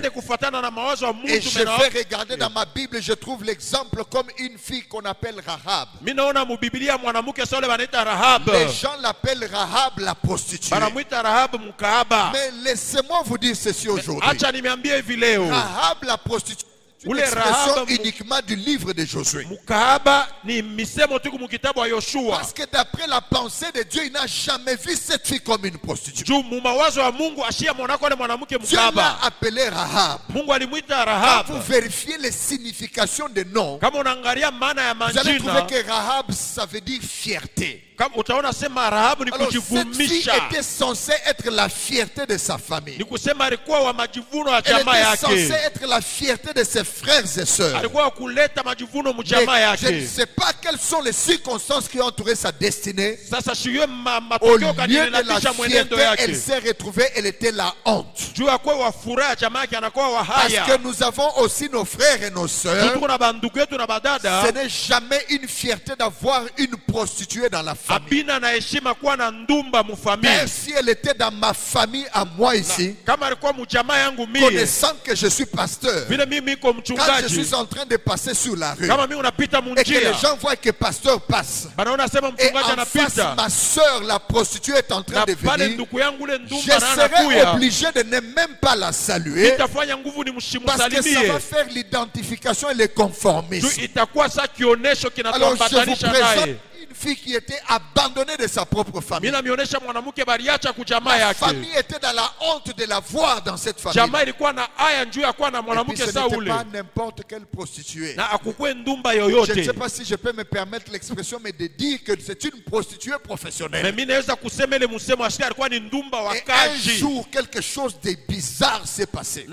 Et je vais regarder dans ma Bible, je trouve l'exemple comme une fille qu'on appelle Rahab. Les gens l'appellent Rahab la prostituée. Mais laissez-moi vous dire ceci aujourd'hui. Rahab la prostituée une expression uniquement du livre de Josué. Parce que d'après la pensée de Dieu, il n'a jamais vu cette fille comme une prostituée. Dieu l'a appelée Rahab. Quand vous vérifiez les significations des noms, vous allez trouver que Rahab, ça veut dire fierté. Alors cette fille était censée être la fierté de sa famille. Elle était censée être la fierté de ses frères et sœurs. Je ne sais pas quelles sont les circonstances qui ont entouré sa destinée. Au lieu de la fierté, elle s'est retrouvée, elle était la honte. Parce que nous avons aussi nos frères et nos sœurs. Ce n'est jamais une fierté d'avoir une prostituée dans la famille. Même si elle était dans ma famille à moi ici, connaissant que je suis pasteur, quand je suis en train de passer sur la rue et que les gens voient que pasteur passe et en face ma soeur la prostituée est en train de venir, je serai obligé de ne même pas la saluer parce que ça va faire l'identification et le conformisme. Alors je vous présente une fille qui était abandonnée de sa propre famille. La famille était dans la honte de la voir dans cette famille. Et puis ce n'était pas n'importe quelle prostituée. Je ne sais pas si je peux me permettre l'expression, mais de dire que c'est une prostituée professionnelle. Et un jour, quelque chose de bizarre s'est passé.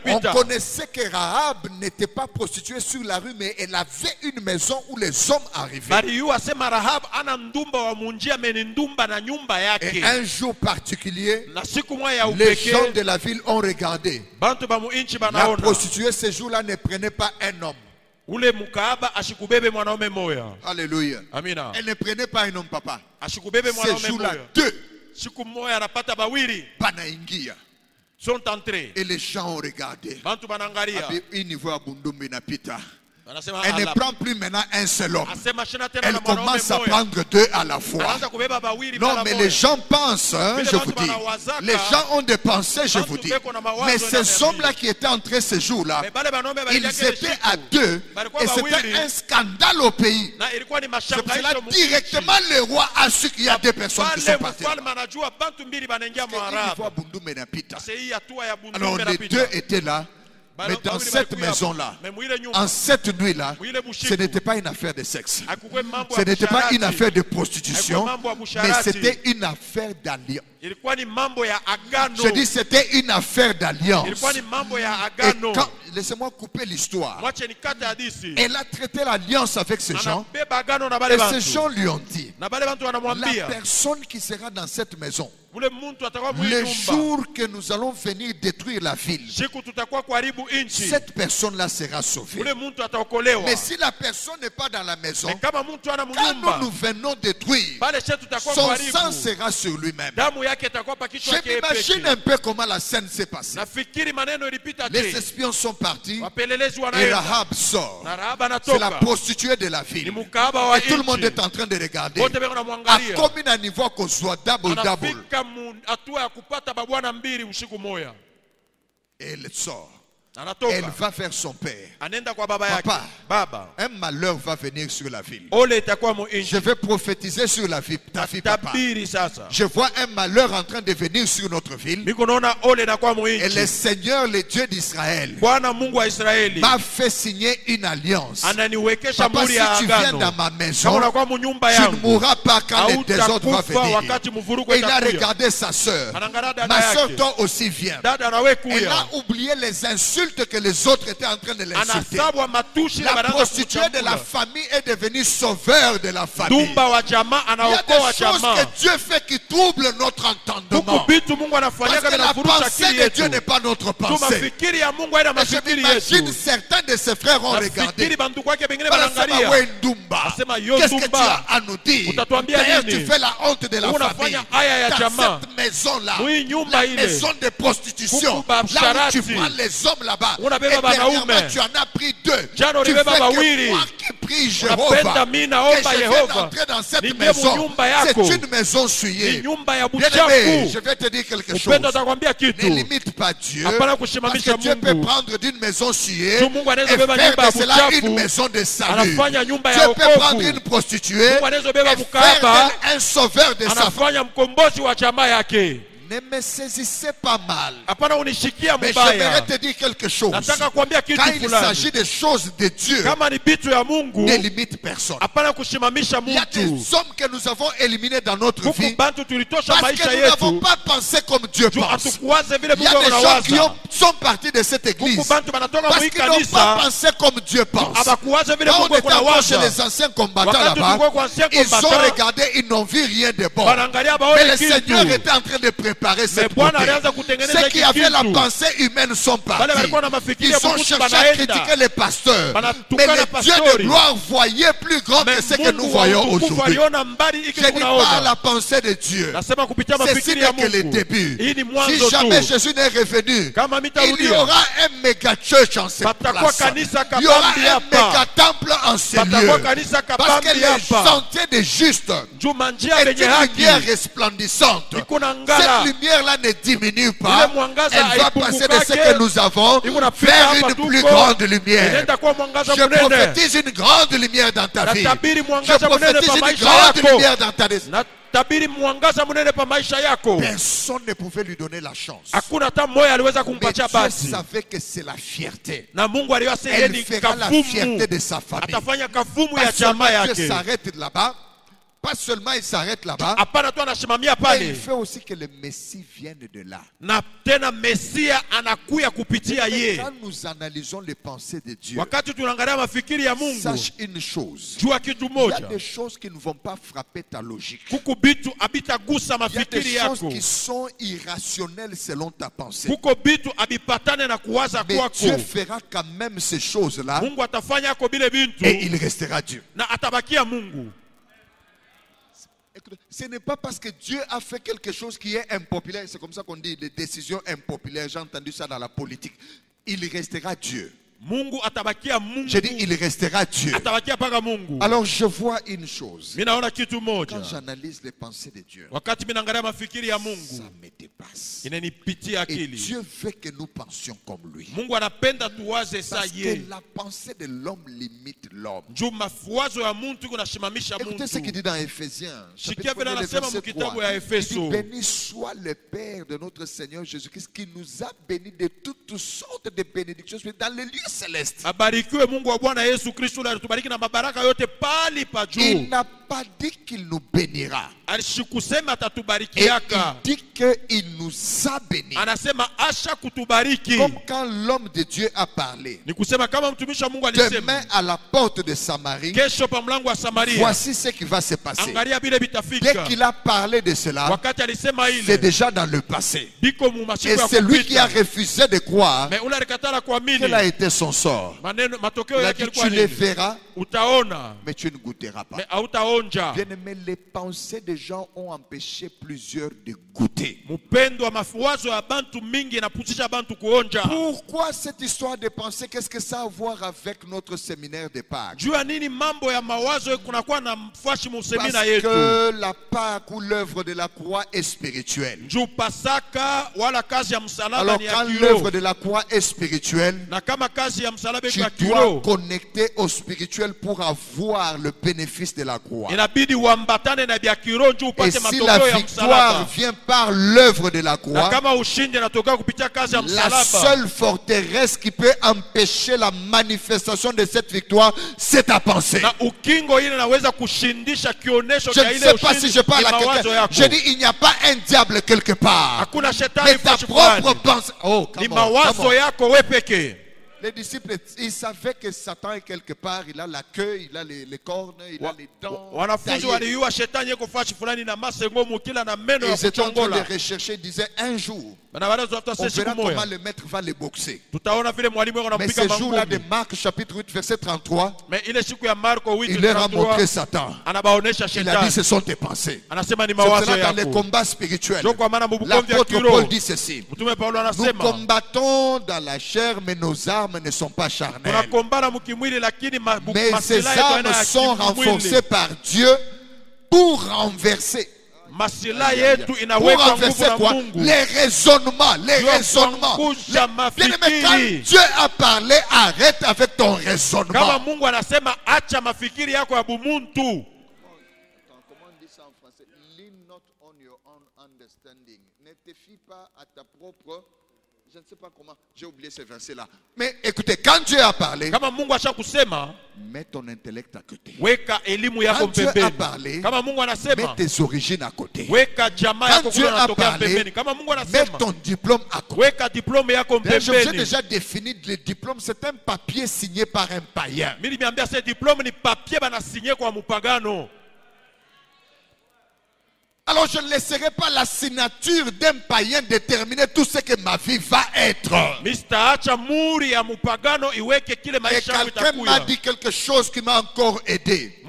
On connaissait que Rahab n'était pas prostituée sur la rue, mais elle avait une maison où les hommes arrivaient. Et un jour particulier, les gens de la ville ont regardé. La prostituée ce jour-là ne prenait pas un homme. Alléluia. Elle ne prenait pas un homme, papa. Ce jour-là, deux sont entrés. Et les gens ont regardé. Elle ne prend plus maintenant un seul homme. Elle commence à prendre deux à la fois. Non, mais les gens pensent, hein, je vous dis. Les gens ont des pensées, je vous dis. Mais ces hommes-là qui étaient entrés ce jour-là, ils étaient à deux. Et c'était un scandale au pays. C'est pour cela directement le roi a su qu'il y a deux personnes qui sont parties. Alors les deux étaient là. Mais dans cette maison-là, en cette nuit-là, ce n'était pas une affaire de sexe. Ce n'était pas une affaire de prostitution, mais c'était une affaire d'alliance. Je dis c'était une affaire d'alliance. Laissez-moi couper l'histoire. Elle a traité l'alliance avec ces gens. Et ces gens lui ont dit, la personne qui sera dans cette maison, le jour que nous allons venir détruire la ville, cette personne-là sera sauvée. Mais si la personne n'est pas dans la maison, quand nous venons détruire, son sang sera sur lui-même. Je m'imagine un peu comment la scène s'est passée. Les espions sont partis et Rahab sort. C'est la prostituée de la ville. Et tout le monde est en train de regarder. À combien de niveau qu'on soit double. Et elle sort. Elle va vers son père. Papa, un malheur va venir sur la ville. Je vais prophétiser sur la vie, ta vie, papa. Je vois un malheur en train de venir sur notre ville. Et le Seigneur, le Dieu d'Israël, m'a fait signer une alliance. Papa, si tu viens dans ma maison, tu ne mourras pas quand le désordre va venir. Et il a regardé sa soeur. Ma soeur, toi aussi, viens. Elle a oublié les insultes que les autres étaient en train de l'insulter. La prostituée de la famille est devenue sauveur de la famille. Il y a des choses que Dieu fait qui troublent notre entendement. Parce que la pensée de Dieu n'est pas notre pensée. Et je m'imagine certains de ses frères ont regardé. Qu'est-ce que tu as à nous dire? D'ailleurs, tu fais la honte de la famille. Dans cette maison-là, la maison de prostitution, là où tu prends les hommes là là-bas. Et dernièrement, tu en as pris 2. Tu fais que moi qui prie Jéhovah, que je viens d'entrer dans cette maison. C'est une maison souillée. Bien-aimé, je vais te dire quelque chose. Ne limite pas Dieu. Parce que Dieu peut prendre d'une maison souillée et faire de cela une maison de salut. Dieu peut prendre une prostituée et faire d'elle un sauveur de sa famille. Ne me saisissez pas mal. Mais j'aimerais te dire quelque chose. Quand il s'agit des choses de Dieu, ne limite personne. Il y a des hommes que nous avons éliminés dans notre vie parce que nous n'avons pas pensé comme Dieu pense. Il y a des gens qui sont partis de cette église parce qu'ils n'ont pas pensé comme Dieu pense. Quand on était encore chez les anciens combattants là-bas, ils ont regardé, ils n'ont vu rien de bon. Mais le Seigneur était en train de préparer cette beauté. Ceux qui avaient la pensée humaine sont partis. Ils ont cherché à critiquer les pasteurs. Mais le Dieu de gloire voyait plus grand que ce que nous voyons aujourd'hui. Je dis pas la pensée de Dieu. Ceci n'est que le début. Si jamais Jésus n'est revenu, il y aura un méga church en cette place. Il y aura un méga temple en ce lieu. Parce que les sentiers des justes est une lumière resplendissante. Cette lumière-là ne diminue pas. Elle va passer de ce que nous avons vers une plus grande lumière. Je prophétise une grande lumière dans ta vie. Je prophétise une grande lumière dans ta vie. Personne ne pouvait lui donner la chance. Mais Dieu savait que c'est la fierté. Elle fera la fierté de sa famille. Pas seulement Dieu s'arrête là-bas. Pas seulement il s'arrête là-bas, mais il fait aussi que le Messie vienne de là. Quand nous analysons les pensées de Dieu, sache une chose. Il y a des choses qui ne vont pas frapper ta logique. Il y a des choses qui sont irrationnelles selon ta pensée. Mais Dieu fera quand même ces choses-là et il restera Dieu. Ce n'est pas parce que Dieu a fait quelque chose qui est impopulaire, c'est comme ça qu'on dit, des décisions impopulaires, j'ai entendu ça dans la politique. Il restera Dieu. J'ai dit, il restera Dieu. Alors je vois une chose. Quand j'analyse les pensées de Dieu, ça me dépasse. Et Dieu veut que nous pensions comme lui. Parce que la pensée de l'homme limite l'homme. Écoutez ce qu'il dit dans Éphésiens. Béni soit le Père de notre Seigneur Jésus-Christ qui nous a bénis de toutes sortes de bénédictions dans les lieux célestes. Il n'a pas dit qu'il nous bénira. Et il dit qu'il nous a bénis. Comme quand l'homme de Dieu a parlé. Demain à la porte de Samarie, voici ce qui va se passer. Dès qu'il a parlé de cela, c'est déjà dans le passé. Et c'est lui qui a refusé de croire. Quel a été son sort? Il a dit, tu les verras, mais tu ne goûteras pas. Bien-aimé, les pensées des gens ont empêché plusieurs de goûter. Pourquoi cette histoire de pensée? Qu'est-ce que ça a à voir avec notre séminaire de Pâques? Parce que la Pâques ou l'œuvre de la croix est spirituelle. Alors quand l'œuvre de la croix est spirituelle, tu dois connecter au spirituel pour avoir le bénéfice de la croix. Et si la victoire vient par l'œuvre de la croix, la seule forteresse qui peut empêcher la manifestation de cette victoire, c'est ta pensée. Je ne sais pas si je parle à quelqu'un. Je dis, il n'y a pas un diable quelque part. Mais ta propre pensée. Oh, come on. Les disciples, ils savaient que Satan est quelque part. Il a la queue, il a les cornes, il a les dents. Ils étaient en train de rechercher. Ils disaient, un jour, On verra comment le maître va les boxer. Mais ce jour-là de Marc chapitre 8 verset 33, il leur a montré Satan. Il a dit ce sont tes pensées. C'est cela dans les combats spirituels. L'apôtre Paul dit ceci: nous combattons dans la chair, mais nos armes ne sont pas charnelles. Mais ces armes sont renforcées par Dieu pour renverser. Pour renverser quoi? Les raisonnements. Bien-aimé, quand Dieu a parlé, arrête avec ton raisonnement. Comment on dit ça en français? Lean not on your own understanding. Ne te fie pas à ta propre... Je ne sais pas comment, j'ai oublié ce verset-là. Mais écoutez, quand Dieu a parlé, mets ton intellect à côté. Quand Dieu a parlé, mets tes origines à côté. Quand Dieu a parlé, mets ton diplôme à côté. Je vous ai déjà défini le diplôme, c'est un papier signé par un païen. Alors je ne laisserai pas la signature d'un païen déterminer tout ce que ma vie va être. Et quelqu'un m'a dit quelque chose qui m'a encore aidé.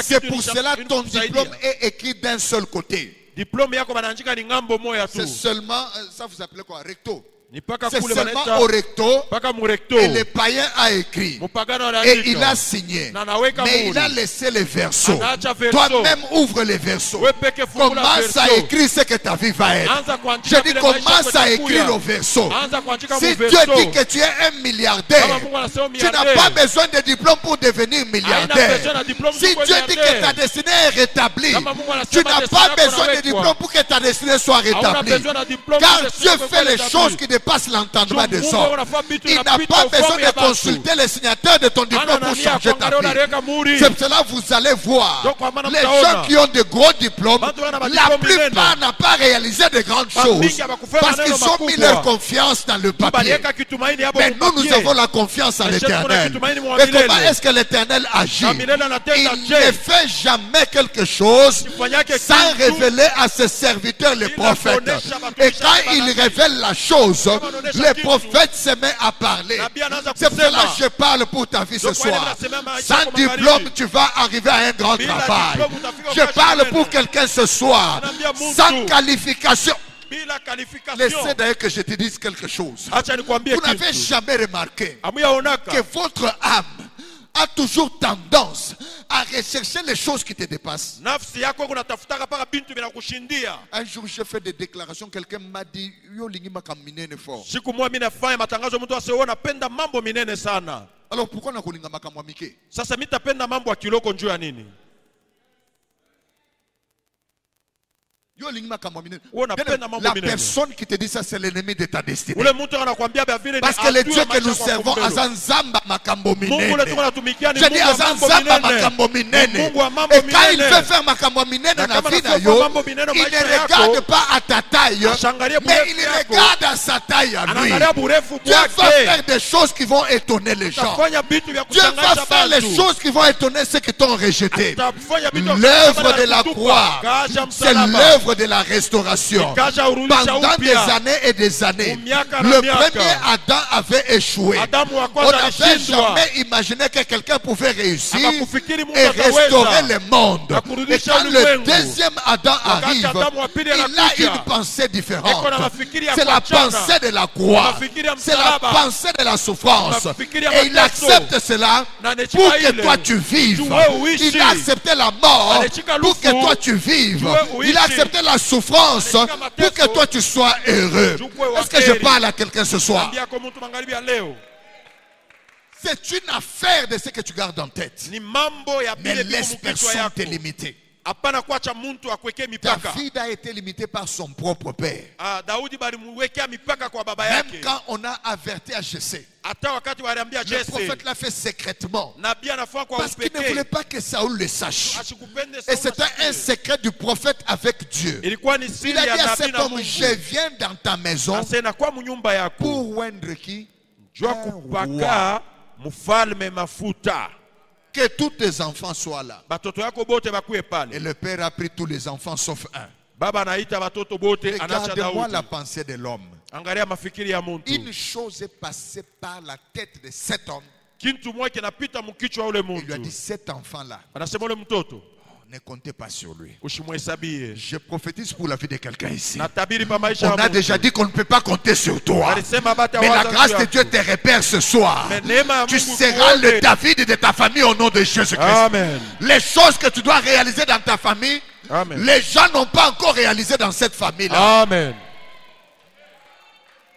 C'est pour cela que ton diplôme est écrit d'un seul côté. C'est seulement, ça vous appelez quoi, recto? C'est seulement au recto, et le païen a écrit et il a signé, mais il a laissé les versos. Toi-même ouvre les versos, commence à écrire ce que ta vie va être. Je dis commence à écrire au verso. Si Dieu dit que tu es un milliardaire, tu n'as pas besoin de diplôme pour devenir milliardaire. Si Dieu dit que ta destinée est rétablie, tu n'as pas besoin de diplôme pour que ta destinée soit rétablie. Car Dieu fait les choses qui dépasse l'entendement des hommes. Il n'a pas besoin de consulter les signateurs de ton diplôme pour changer ta vie. C'est cela vous allez voir. Les gens qui ont de gros diplômes, la plupart n'ont pas réalisé de grandes choses parce qu'ils ont mis leur confiance dans le papier. Mais nous avons la confiance en l'Éternel. Et comment est-ce que l'Éternel agit? Il ne fait jamais quelque chose sans révéler à ses serviteurs les prophètes. Et quand il révèle la chose, les prophètes se mettent à parler. C'est pour cela que je parle pour ta vie ce soir. Sans diplôme, tu vas arriver à un grand travail. Je parle pour quelqu'un ce soir. Sans qualification. Laissez d'ailleurs que je te dise quelque chose. Vous n'avez jamais remarqué que votre âme a toujours tendance à rechercher les choses qui te dépassent. Un jour, j'ai fait des déclarations. Quelqu'un m'a dit, alors pourquoi on la personne qui te dit ça, c'est l'ennemi de ta destinée. Parce que le Dieu que nous servons, Azanzamba Makambo Minene. Je dis Azanzamba Makambo Minene. Et quand il veut faire Makambo Minene dans la vie d'Ayo, il ne regarde pas à ta taille, mais il regarde à sa taille à lui. Dieu va faire des choses qui vont étonner les gens. Dieu va faire les choses qui vont étonner ceux qui t'ont rejeté. L'œuvre de la croix, c'est l'œuvre de la restauration. Pendant des années et des années, le premier Adam avait échoué. On n'avait jamais imaginé que quelqu'un pouvait réussir et restaurer le monde. Et quand le deuxième Adam arrive, il a une pensée différente. C'est la pensée de la croix. C'est la pensée de la souffrance. Et il accepte cela pour que toi tu vives. Il a accepté la mort pour que toi tu vives. Il a accepté la souffrance pour que toi tu sois heureux. Est-ce que je parle à quelqu'un ce soir? C'est une affaire de ce que tu gardes en tête. Mais laisse personne te limiter. David a été limité par son propre père. Même quand on a averti à Jessé, le prophète l'a fait secrètement parce qu'il ne voulait pas que Saoul le sache. Et c'était un secret du prophète avec Dieu. Il a dit à cet homme, je viens dans ta maison pour oindre qui? Que tous tes enfants soient là. Et le père a pris tous les enfants sauf un. Regardez-moi la pensée de l'homme. Une chose est passée par la tête de cet homme. Il lui a dit, cet enfant-là, ne comptez pas sur lui. Je prophétise pour la vie de quelqu'un ici. On a déjà dit qu'on ne peut pas compter sur toi. Mais la grâce de Dieu te repère ce soir. Tu seras le David de ta famille au nom de Jésus-Christ. Les choses que tu dois réaliser dans ta famille, les gens n'ont pas encore réalisé dans cette famille-là. Amen.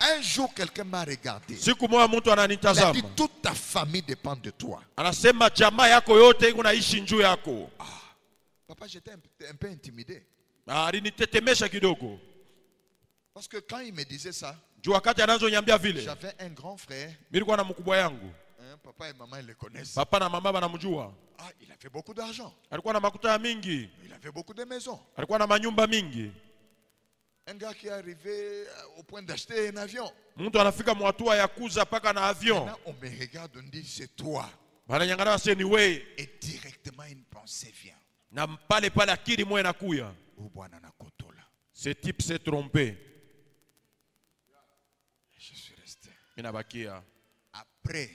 Un jour, quelqu'un m'a regardé. Il a dit, toute ta famille dépend de toi. Papa, j'étais un peu intimidé. Parce que quand il me disait ça, j'avais un grand frère. Papa et maman, ils le connaissent. Ah, il a fait beaucoup d'argent. Il avait beaucoup de maisons. Un gars qui est arrivé au point d'acheter un avion. Maintenant, on me regarde, on dit, c'est toi. Et directement, une pensée vient. Ce type s'est trompé. Je suis resté. Après,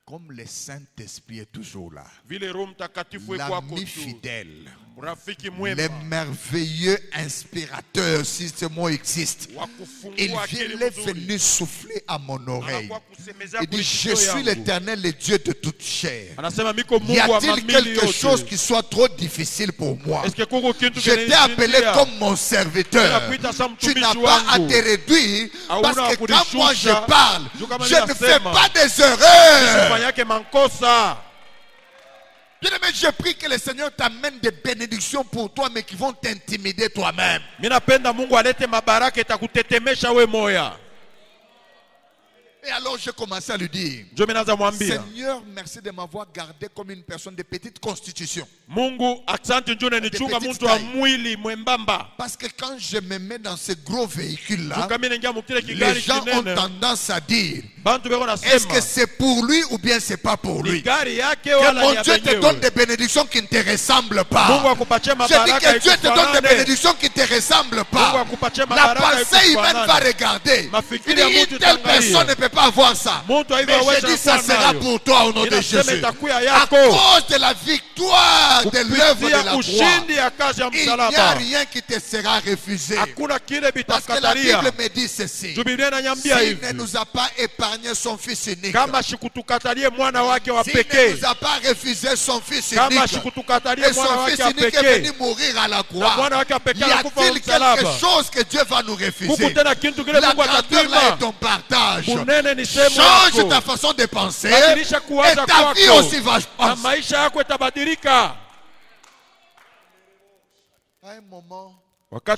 comme le Saint-Esprit est toujours là, l'ami fidèle, le merveilleux inspirateur, si ce mot existe, il est venu souffler à mon oreille. Il dit, je suis l'Éternel, le Dieu de toute chair. Y a-t-il quelque chose qui soit trop difficile pour moi? Je t'ai appelé comme mon serviteur. Tu n'as pas à te réduire, parce que quand moi je parle, je ne fais pas des erreurs. Bien-aimé, je prie que le Seigneur t'amène des bénédictions pour toi, mais qui vont t'intimider toi-même. Et alors j'ai commencé à lui dire, Seigneur, merci de m'avoir gardé comme une personne de petite constitution. Parce que quand je me mets dans ce gros véhicule-là, les gens ont tendance à dire, est-ce que c'est pour lui ou bien c'est pas pour lui? Que mon Dieu te donne des bénédictions qui ne te ressemblent pas. Je dis que Dieu te donne des bénédictions qui ne te ressemblent pas. La pensée humaine va regarder. Il dit, une telle personne ne peut pas avoir ça. Mais je dis, ça sera pour toi au nom de Jésus. À cause de la victoire de l'œuvre de la croix, il n'y a rien qui te sera refusé. Parce que la Bible me dit ceci. S'il ne nous a pas épargné son fils unique, s'il ne nous a pas refusé son fils unique, et son fils unique est venu mourir à la croix, y a-t-il quelque chose que Dieu va nous refuser? La grandeur là est ton partage. Change ta façon de penser et ta vie aussi va changer. À un moment,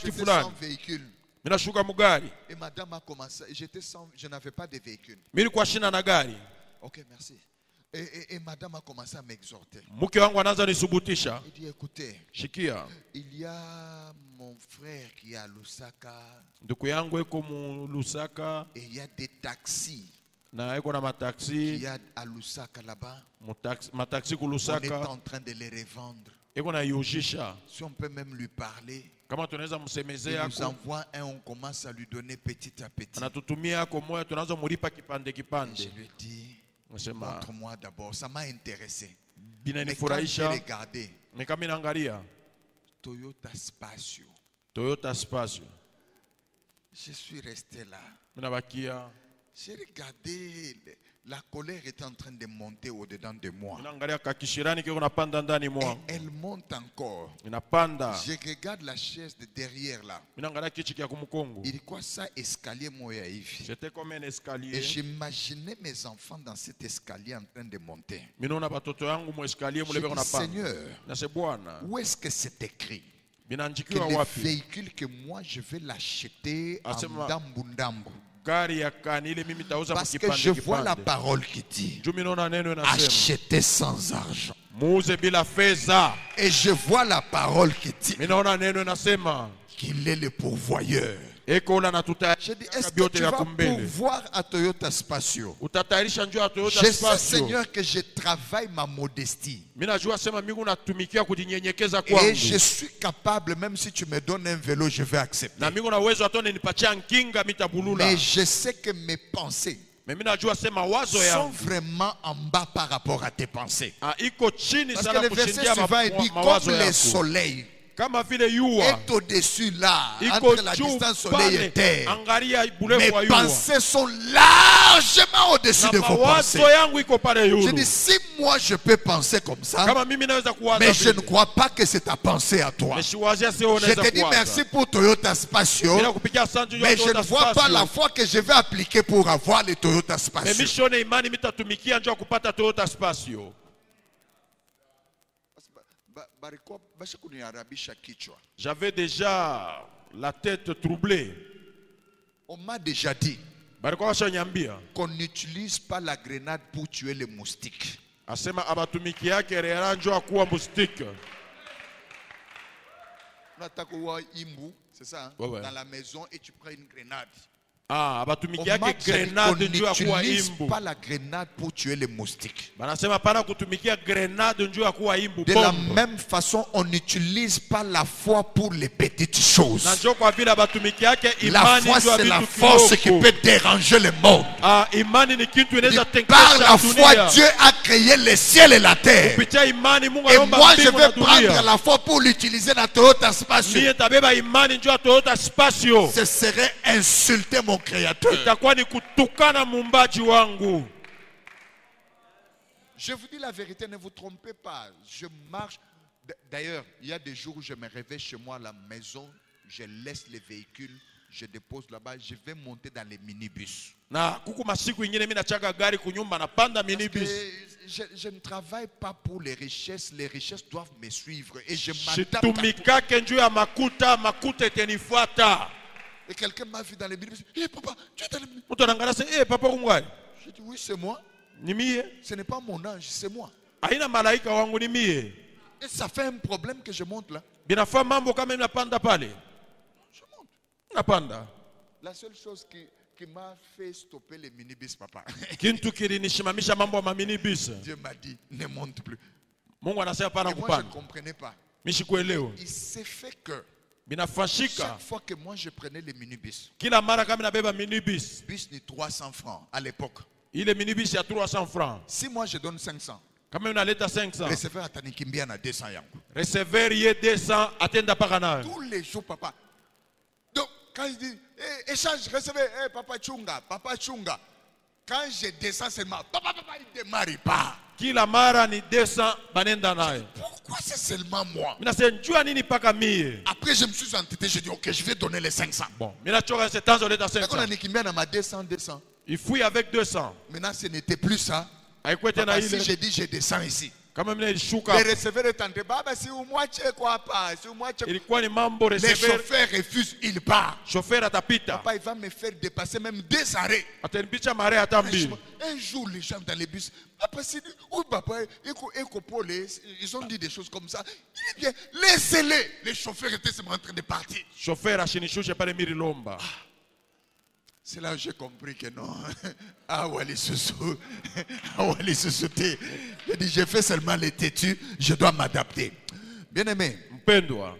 j'étais sans véhicule. Et madame a commencé. Je n'avais pas de véhicule. Ok, merci. Et madame a commencé à m'exhorter. Il dit, écoutez, il y a mon frère qui est à Lusaka. Et il y a des taxis. Il y a à Lusaka là-bas. On est en train de les revendre. Si on peut même lui parler, il nous envoie un, on commence à lui donner petit à petit. Je lui dis, montre-moi d'abord, ça m'a intéressé. Mais quand j'ai regardé, Toyota Spacio, je suis resté là. J'ai regardé, la colère était en train de monter au-dedans de moi. Et elle monte encore. Je regarde la chaise de derrière là. Il dit quoi ça, escalier moya hivi? Et j'imaginais mes enfants dans cet escalier en train de monter. Je dis, Seigneur, où est-ce que c'est écrit que le véhicule que moi je vais l'acheter en Ndambu? Parce que je vois la parole qui dit acheter sans argent. Et je vois la parole qui dit qu'il est le pourvoyeur. J'ai dit, est-ce que tu vas pourvoir à Toyota Spatio? Je sais, Seigneur, que je travaille ma modestie. Et je suis capable, même si tu me donnes un vélo, je vais accepter. Mais je sais que mes pensées sont vraiment en bas par rapport à tes pensées. Parce que le verset suivant dit, comme le soleil est au-dessus là, entre la distance soleil et terre, mes pensées sont largement au-dessus de vos pensées. Je dis, si moi je peux penser comme ça, mais je ne crois pas que c'est ta pensée à toi. Je te dis merci pour Toyota Spatio, mais je ne vois pas la foi que je vais appliquer pour avoir les Toyota Spatio. J'avais déjà la tête troublée. On m'a déjà dit qu'on n'utilise pas la grenade pour tuer les moustiques. C'est ça, hein? Ouais. Dans la maison et tu prends une grenade. On n'utilise pas la grenade pour tuer les moustiques. De la même façon, on n'utilise pas la foi pour les petites choses. La foi, c'est la force qui peut déranger le monde. Par la foi, Dieu a créé le ciel et la terre. Et moi, je vais prendre la foi pour l'utiliser dans Toyota Spatio. Ce serait insulter mon Créateur. Je vous dis la vérité, ne vous trompez pas. Je marche. D'ailleurs, il y a des jours où je me réveille chez moi à la maison, je laisse les véhicules, je dépose là-bas, je vais monter dans les minibus. Je ne travaille pas pour les richesses doivent me suivre et je m'adapte. Et quelqu'un m'a vu dans les minibus. Hé papa, tu es dans les minibus. J'ai dit oui, c'est moi. Ce n'est pas mon ange, c'est moi. Et ça fait un problème que je monte là. Je monte. La seule chose qui m'a fait stopper les minibus, papa. Dieu m'a dit, ne monte plus. Et moi, je ne comprenais pas. Il s'est fait que chaque fois que moi je prenais les minibus, bus ni 300 francs à l'époque. Il est minibus à 300 francs. Si moi je donne 500, quand même on a 500. Receveur atanikimbia na 200 yango. Receveur y est 200 atenda parana. Tous les jours papa. Donc quand il dit échange receveur, papa chunga. Quand je descends seulement, papa il démarre pas. Qui la mara ni 200 banenda nae. Pourquoi c'est seulement moi? Après je me suis entêté, je dis ok, je vais donner les 500. Bon, mina choka c'est temps on est à 500. Quand on a nikimbia na 200. Il fouille avec 200. Maintenant ce n'était plus ça. Papa, si j'ai dit je descends ici. Quand même les receveurs est entré. Baba si ou moi tu quoi pas, si ou moi tu. Il quoi les membres receveurs. Les chauffeurs refusent, il part. Chauffeur atapita. Papa il va me faire dépasser même 2 arrêts. Un jour les gens dans les bus, papa si ou papa ils ont dit des choses comme ça. Il dit bien laissez-les. Les chauffeurs étaient seulement en train de partir. Chauffeur a chinishu j'ai pas les mirilomba. C'est là où j'ai compris que non. Wali Soussou. Je dis, j'ai fait seulement les têtus, je dois m'adapter. Bien aimé,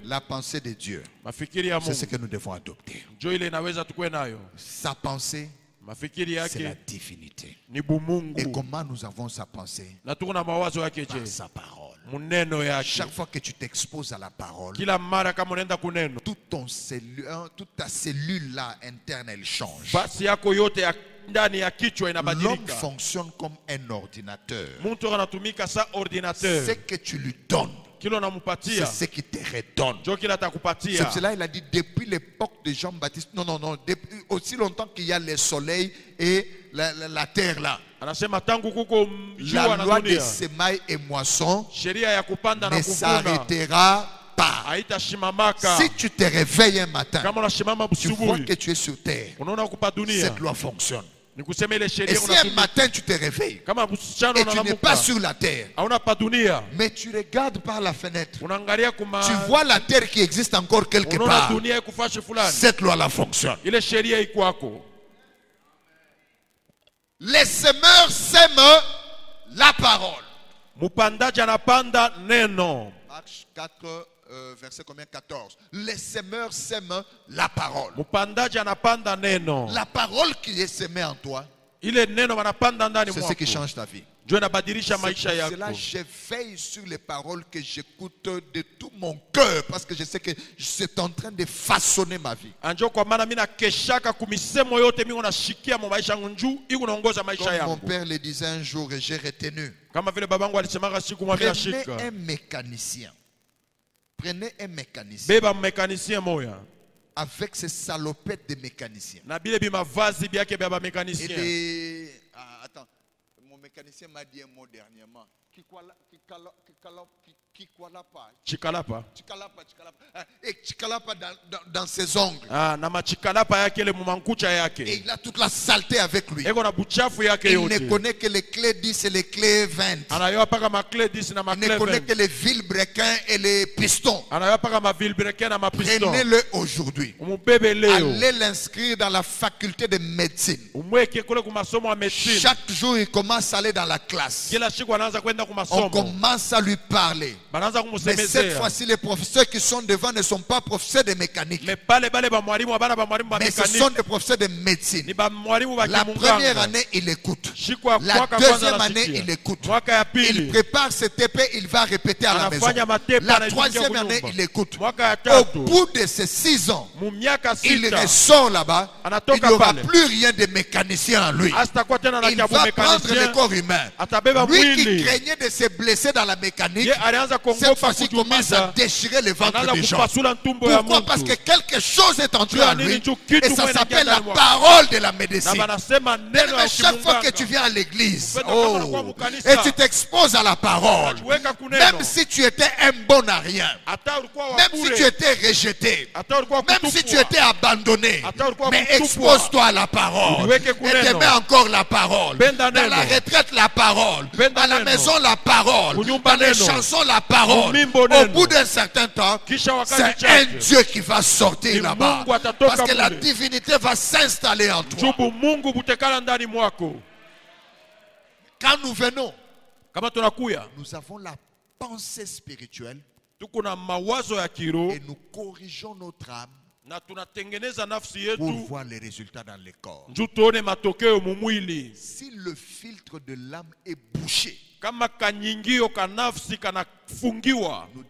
la pensée de Dieu, c'est ce que nous devons adopter. Sa pensée, c'est la divinité. Et comment nous avons sa pensée? Par sa parole. Chaque fois que tu t'exposes à la parole, toute ta cellule là interne elle change. L'homme fonctionne comme un ordinateur. Ce que tu lui donnes, c'est ce qui te redonne. C'est pour cela qu'il a dit depuis l'époque de Jean-Baptiste. Non. Depuis aussi longtemps qu'il y a le soleil et la terre là. La loi de semailles et moissons ne s'arrêtera pas. Si tu te réveilles un matin, tu vois que tu es sur terre. Cette loi fonctionne. Et si un matin tu te réveilles et tu n'es pas sur la terre, mais tu regardes par la fenêtre, tu vois la terre qui existe encore quelque part, cette loi-là fonctionne. Les semeurs sèment la parole. Acte 4, verset combien? 14. Les semeurs sèment la parole. La parole qui est semée en toi, c'est ce qui change ta vie. C'est pour cela je veille sur les paroles que j'écoute de tout mon cœur, parce que je sais que c'est en train de façonner ma vie. Comme mon père le disait un jour et j'ai retenu. Prenez un mécanicien. Prenez un mécanicien. Avec ces salopettes de mécaniciens. Attends, mon mécanicien m'a dit un mot dernièrement. Chikalapa. Et Chikalapa dans ses ongles. Et il a toute la saleté avec lui. Il ne connaît que les clés 10 et les clés 20. Il ne connaît que les vilebrequins et les pistons. Prenez-le aujourd'hui. Allez l'inscrire dans la faculté de médecine. Chaque jour, il commence à aller dans la classe. On commence à lui parler. Mais cette fois-ci, les professeurs qui sont devant ne sont pas professeurs de mécanique, mais ce sont des professeurs de médecine. La première année, il écoute. La deuxième année, il écoute. Il prépare ses TP, il va répéter à la maison. La troisième année, il écoute. Au bout de ces 6 ans, il ressort là-bas. Il n'y aura plus rien de mécanicien en lui. Il va prendre le corps humain. Lui qui craignait de se blesser dans la mécanique, cette fois-ci commence à déchirer le ventre des gens. Pourquoi? Parce que quelque chose est entré en lui et ça s'appelle la parole de la médecine. Chaque fois que tu viens à l'église et tu t'exposes à la parole, même si tu étais un bon à rien, même si tu étais rejeté, même si tu étais abandonné, mais expose-toi à la parole et te mets encore la parole. Dans la retraite, la parole. À la maison, la parole. Dans les chansons, la parole. Au bout d'un certain temps, c'est un Dieu qui va sortir là-bas. Parce que la divinité va s'installer en toi. Quand nous venons, nous avons la pensée spirituelle et nous corrigeons notre âme pour voir les résultats dans le corps. Si le filtre de l'âme est bouché, nous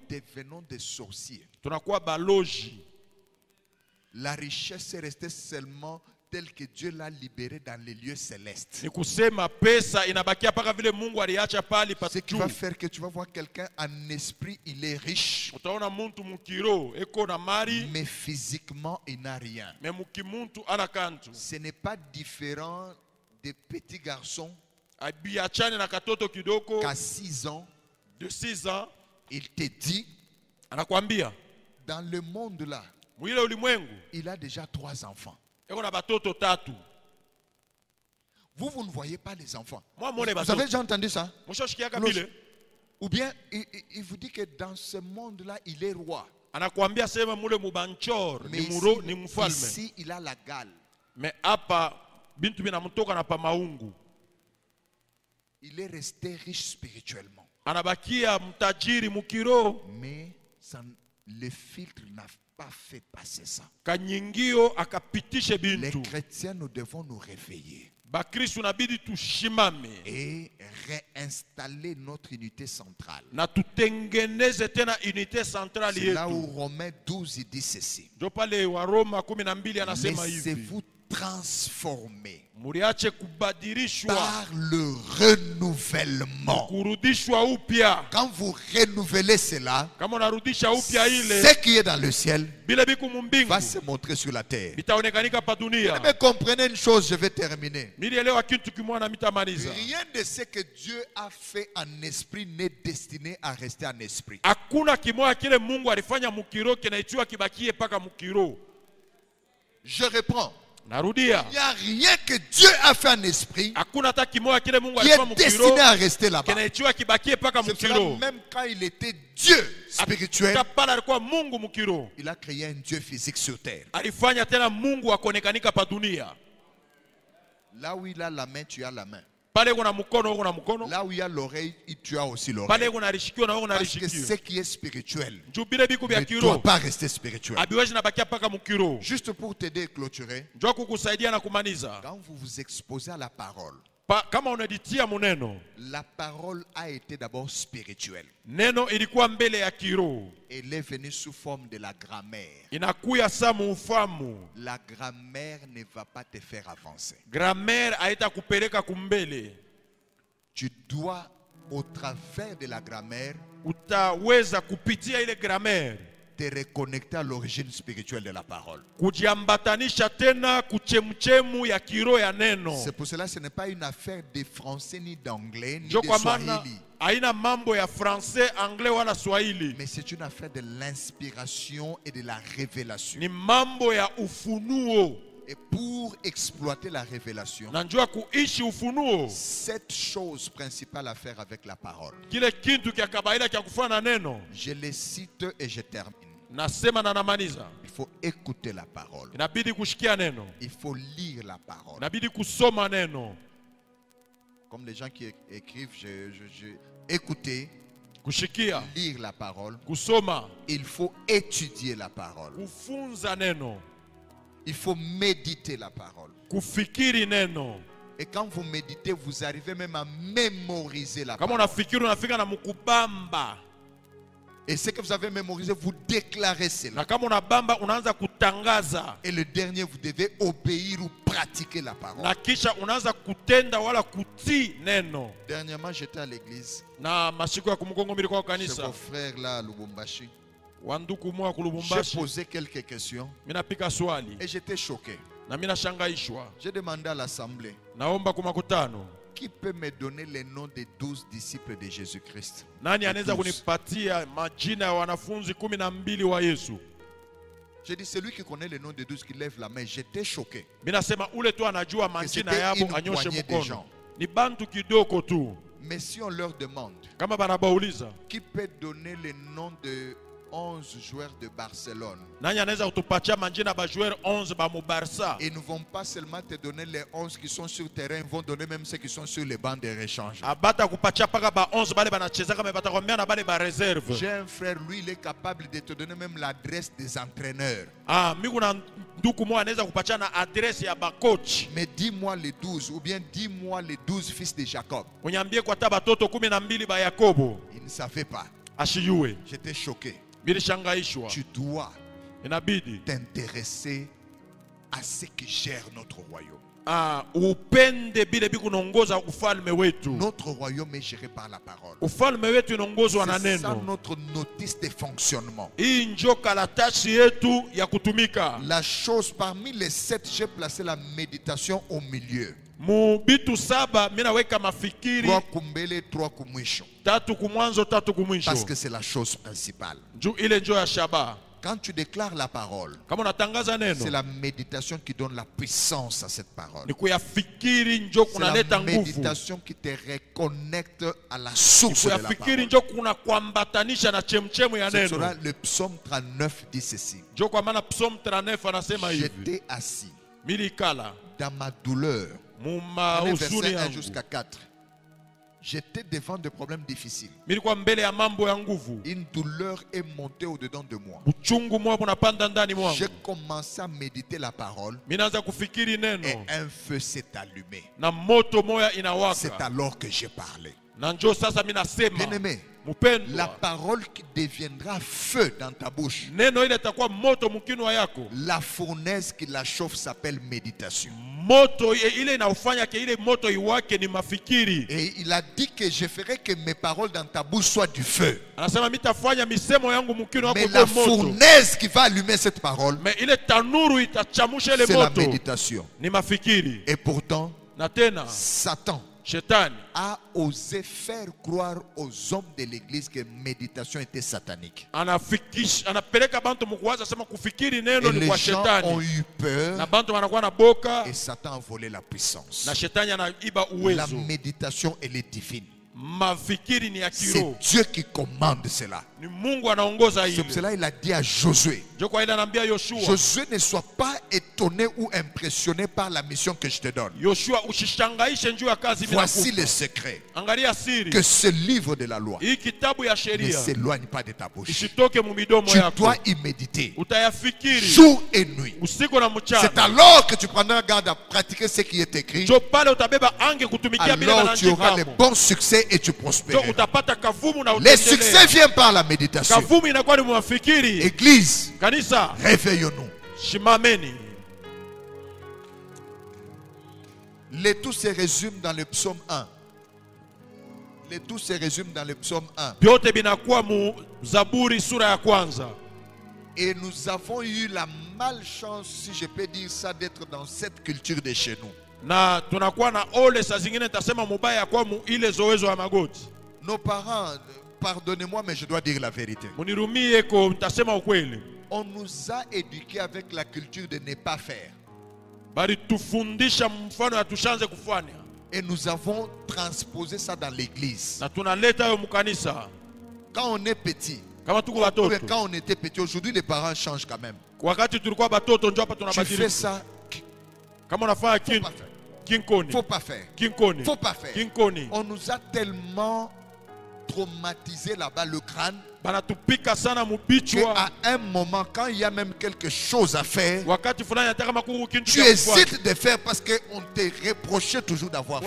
devenons des sorciers. La richesse est restée seulement telle que Dieu l'a libérée dans les lieux célestes. Ce qui va faire que tu vas voir quelqu'un en esprit, il est riche, mais physiquement il n'a rien. Ce n'est pas différent des petits garçons qu'à 6 ans, il te dit, dans le monde là, il a déjà 3 enfants. Vous ne voyez pas les enfants. Vous avez déjà entendu ça? Ou bien il vous dit que dans ce monde là, il est roi. Mais ici, il a la gale. Il est resté riche spirituellement. Mais le filtre n'a pas fait passer ça. Les chrétiens, nous devons nous réveiller et réinstaller notre unité centrale. C'est là où Romains 12 il dit ceci. Laissez-vous transformer par le renouvellement. Quand vous renouvelez cela, ce qui est dans le ciel va se montrer sur la terre. Mais comprenez une chose, je vais terminer. Rien de ce que Dieu a fait en esprit n'est destiné à rester en esprit. Je reprends. Narudia. Il n'y a rien que Dieu a fait en esprit qui est destiné à rester là-bas. C'est cela, même quand il était Dieu spirituel, il a créé un Dieu physique sur terre. Là où il a la main, tu as la main. Là où il y a l'oreille, tu as aussi l'oreille. Parce que ce qui est spirituel ne doit pas rester spirituel. Juste pour t'aider à clôturer, quand vous vous exposez à la parole, la parole a été d'abord spirituelle. Elle est venue sous forme de la grammaire. La grammaire ne va pas te faire avancer. Tu dois, au travers de la grammaire, te reconnecter à l'origine spirituelle de la parole. C'est pour cela que ce n'est pas une affaire de français ni d'anglais ni de swahili. Mais c'est une affaire de l'inspiration et de la révélation. Et pour exploiter la révélation, cette chose principale à faire avec la parole, je les cite et je termine. Il faut écouter la parole. Il faut lire la parole. Comme les gens qui écrivent, écouter, lire la parole. Il faut étudier la parole. Il faut méditer la parole. Et quand vous méditez, vous arrivez même à mémoriser la parole. Et ce que vous avez mémorisé, vous déclarez cela. Et le dernier, vous devez obéir ou pratiquer la parole. Dernièrement, j'étais à l'église. Chez vos frères là à Lubumbashi. J'ai posé quelques questions. Et j'étais choqué. J'ai demandé à l'assemblée, qui peut me donner les noms des 12 disciples de Jésus-Christ? J'ai dit, celui qui connaît les noms des 12 qui lève la main. J'étais choqué. Et c'était une poignée de gens. Mais si on leur demande, qui peut donner les noms de 11 joueurs de Barcelone? Ils ne vont pas seulement te donner les 11 qui sont sur le terrain, ils vont donner même ceux qui sont sur les bancs de rechange. J'ai un frère, lui, il est capable de te donner même l'adresse des entraîneurs. Mais dis-moi les 12, ou bien dis-moi les 12 fils de Jacob. Il ne savait pas. J'étais choqué. Tu dois t'intéresser à ce qui gère notre royaume. Notre royaume est géré par la parole. C'est ça notre notice de fonctionnement. La chose parmi les 7, j'ai placé la méditation au milieu. 3 kumbele, 3 kumwisho. Parce que c'est la chose principale. Quand tu déclares la parole, c'est la méditation qui donne la puissance à cette parole. C'est la méditation qui te reconnecte à la source de la parole. C'est cela, le psaume 39 dit ceci. J'étais assis dans ma douleur. Verset 1 jusqu'à 4. J'étais devant des problèmes difficiles. Une douleur est montée au-dedans de moi. J'ai commencé à méditer la parole. Et un feu s'est allumé. C'est alors que j'ai parlé. Bien-aimé, la parole qui deviendra feu dans ta bouche, la fournaise qui la chauffe s'appelle méditation. Et il a dit que je ferai que mes paroles dans ta bouche soient du feu. Mais la fournaise qui va allumer cette parole, c'est la méditation. Et pourtant, Satan a osé faire croire aux hommes de l'église que méditation était satanique. Et les gens ont eu peur et Satan a volé la puissance. La méditation, elle est divine. C'est Dieu qui commande cela. C'est pour cela qu'il a dit à Josué, Josué, ne sois pas étonné ou impressionné par la mission que je te donne. Voici le secret, que ce livre de la loi ne s'éloigne pas de ta bouche. Tu dois y méditer jour et nuit. C'est alors que tu prendras garde à pratiquer ce qui est écrit. Alors tu auras le bon succès et tu prospéreras. Les succès viennent par la méditation. Église, réveillons-nous. Le tout se résume dans le psaume 1. Le tout se résume dans le psaume 1. Et nous avons eu la malchance, si je peux dire ça, d'être dans cette culture de chez nous. Nos parents, pardonnez-moi, mais je dois dire la vérité. On nous a éduqués avec la culture de ne pas faire. Et nous avons transposé ça dans l'église. Quand on est petit, quand on était petit, aujourd'hui les parents changent quand même. Tu fais ça. Faut pas faire. Faut pas faire. On nous a tellement traumatisé là-bas le crâne qu'à un moment, quand il y a même quelque chose à faire, tu hésites de faire parce qu'on te reprochait toujours d'avoir fait.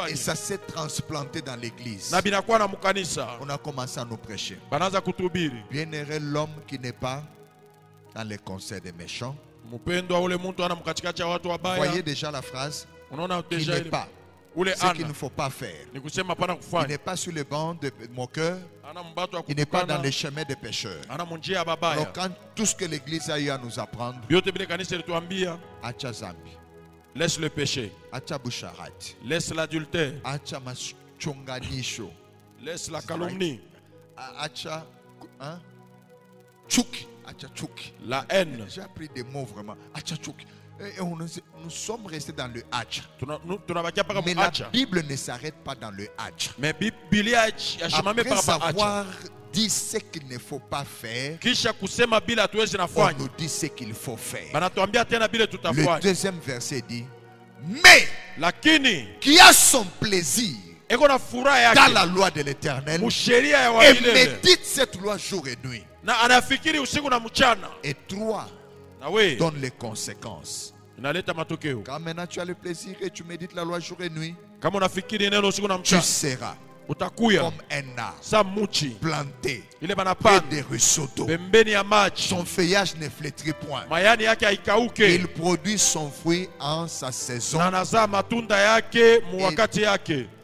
Et ça s'est transplanté dans l'église. On a commencé à nous prêcher. Bienheureux l'homme qui n'est pas dans les conseils des méchants. Voyez déjà la phrase. Il n'est pas. Ce qu'il ne faut pas faire. Il n'est pas sur le banc de moqueurs. Il n'est pas dans les chemins des pécheurs. Donc quand tout ce que l'église a eu à nous apprendre, Acha Zambi, laisse le péché, Acha Busharat, laisse l'adultère, Acha Machunganisho, laisse la calomnie, Acha Tchouk, Acha Tchouk, la haine. J'ai appris des mots vraiment. Acha Tchouk. Et nous sommes restés dans le Hatch. Mais la Bible ne s'arrête pas dans le Hatch. Après avoir dit ce qu'il ne faut pas faire, on nous dit ce qu'il faut faire. Le deuxième verset dit, mais qui a son plaisir dans la loi de l'Éternel et médite cette loi jour et nuit. Et 3 donne les conséquences. Quand maintenant tu as le plaisir et tu médites la loi jour et nuit, tu seras comme un arbre planté près des ruisseaux d'eau. Son feuillage ne flétrit point. Il produit son fruit en sa saison. Et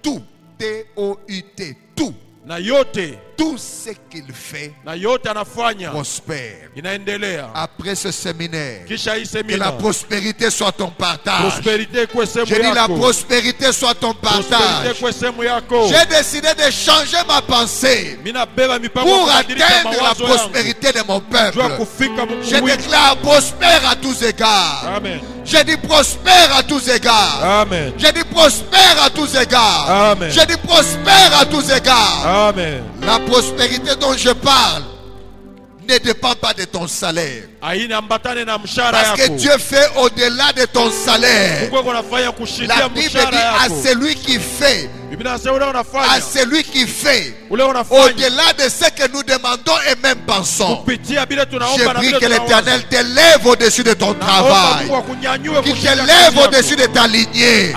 tout, T-O-U-T, tout. Tout ce qu'il fait prospère. Après ce séminaire, que la prospérité soit ton partage. Je dis la prospérité soit ton partage. J'ai décidé de changer ma pensée pour atteindre la prospérité de mon peuple. Je déclare prospère à tous égards. Amen. Je dis prospère à tous égards. Amen. Je dis prospère à tous égards. Amen. Je dis prospère à tous égards. Amen. La prospérité dont je parle ne dépend pas de ton salaire. Parce que Dieu fait au-delà de ton salaire. La Bible dit à celui qui fait, à celui qui fait au-delà de ce que nous demandons et même pensons. Je prie que l'Éternel t'élève au-dessus de ton travail, qu'il t'élève au-dessus de ta lignée.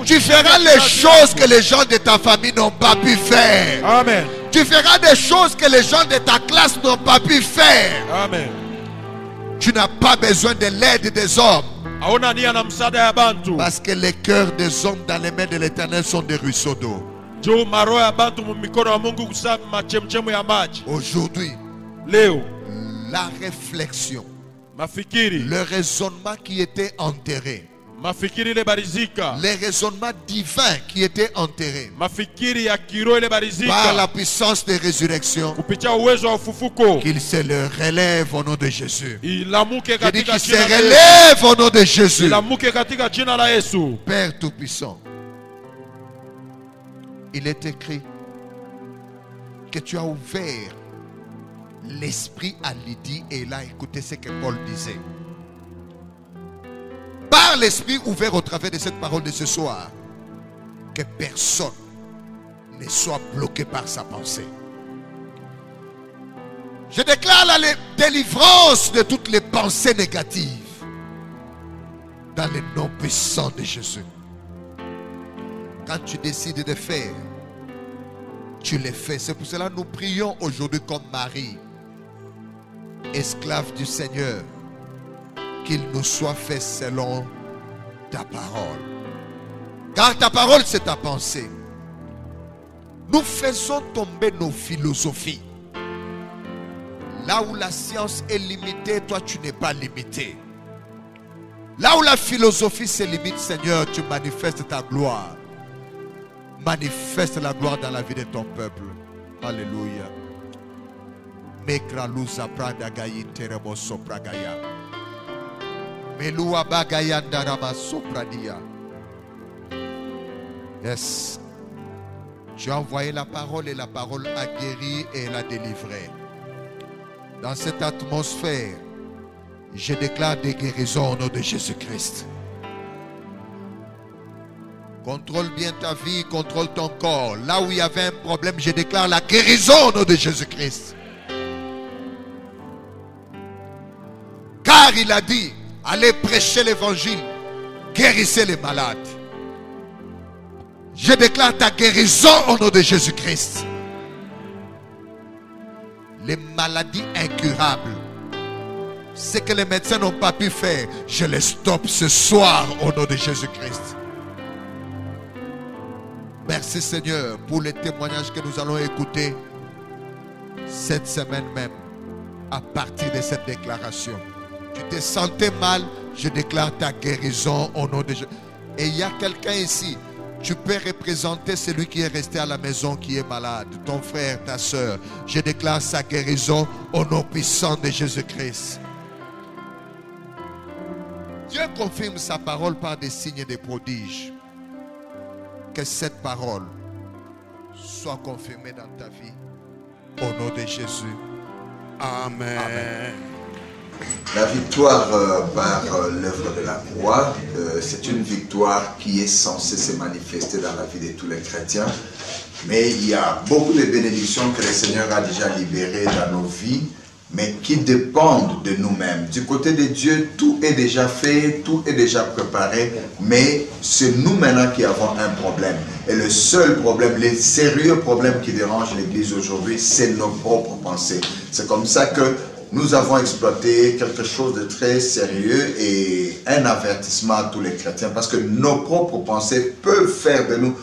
Tu feras les choses que les gens de ta famille n'ont pas pu faire. Amen. Tu feras des choses que les gens de ta classe n'ont pas pu faire. Amen. Tu n'as pas besoin de l'aide des hommes. Parce que les cœurs des hommes dans les mains de l'Éternel sont des ruisseaux d'eau. Aujourd'hui, la réflexion, le raisonnement qui était enterré les raisonnements divins qui étaient enterrés par la puissance de résurrection, qu'il se le relève au nom de Jésus. Il dit qu'il se relève au nom de Jésus. Père Tout-Puissant, il est écrit que tu as ouvert l'esprit à Lydie et il a écouté ce que Paul disait. Par l'esprit ouvert au travers de cette parole de ce soir, que personne ne soit bloqué par sa pensée. Je déclare la délivrance de toutes les pensées négatives dans le nom puissant de Jésus. Quand tu décides de faire, tu le fais. C'est pour cela que nous prions aujourd'hui comme Marie, esclave du Seigneur, qu'il nous soit fait selon ta parole. Car ta parole, c'est ta pensée. Nous faisons tomber nos philosophies. Là où la science est limitée, toi tu n'es pas limité. Là où la philosophie se limite, Seigneur, tu manifestes ta gloire. Manifeste la gloire dans la vie de ton peuple. Alléluia. Mekralusa prada gayi teremo sopragaya. Melua bagayanda rama sopradia. Yes. Tu as envoyé la parole et la parole a guéri et elle a délivré. Dans cette atmosphère, je déclare des guérisons au nom de Jésus-Christ. Contrôle bien ta vie, contrôle ton corps. Là où il y avait un problème, je déclare la guérison au nom de Jésus-Christ. Car il a dit, allez prêcher l'évangile, guérissez les malades. Je déclare ta guérison au nom de Jésus-Christ. Les maladies incurables, ce que les médecins n'ont pas pu faire, je les stoppe ce soir au nom de Jésus-Christ. Merci Seigneur pour les témoignages que nous allons écouter cette semaine même à partir de cette déclaration. Tu te sentais mal, je déclare ta guérison au nom de Jésus. Et il y a quelqu'un ici, tu peux représenter celui qui est resté à la maison, qui est malade, ton frère, ta soeur. Je déclare sa guérison au nom puissant de Jésus-Christ. Dieu confirme sa parole par des signes et des prodiges. Que cette parole soit confirmée dans ta vie. Au nom de Jésus. Amen. Amen. La victoire par l'œuvre de la croix, c'est une victoire qui est censée se manifester dans la vie de tous les chrétiens. Mais il y a beaucoup de bénédictions que le Seigneur a déjà libérées dans nos vies, mais qui dépendent de nous-mêmes. Du côté de Dieu, tout est déjà fait, tout est déjà préparé, mais c'est nous maintenant qui avons un problème. Et le seul problème, le sérieux problème qui dérange l'Église aujourd'hui, c'est nos propres pensées. C'est comme ça que nous avons exploité quelque chose de très sérieux et un avertissement à tous les chrétiens, parce que nos propres pensées peuvent faire de nous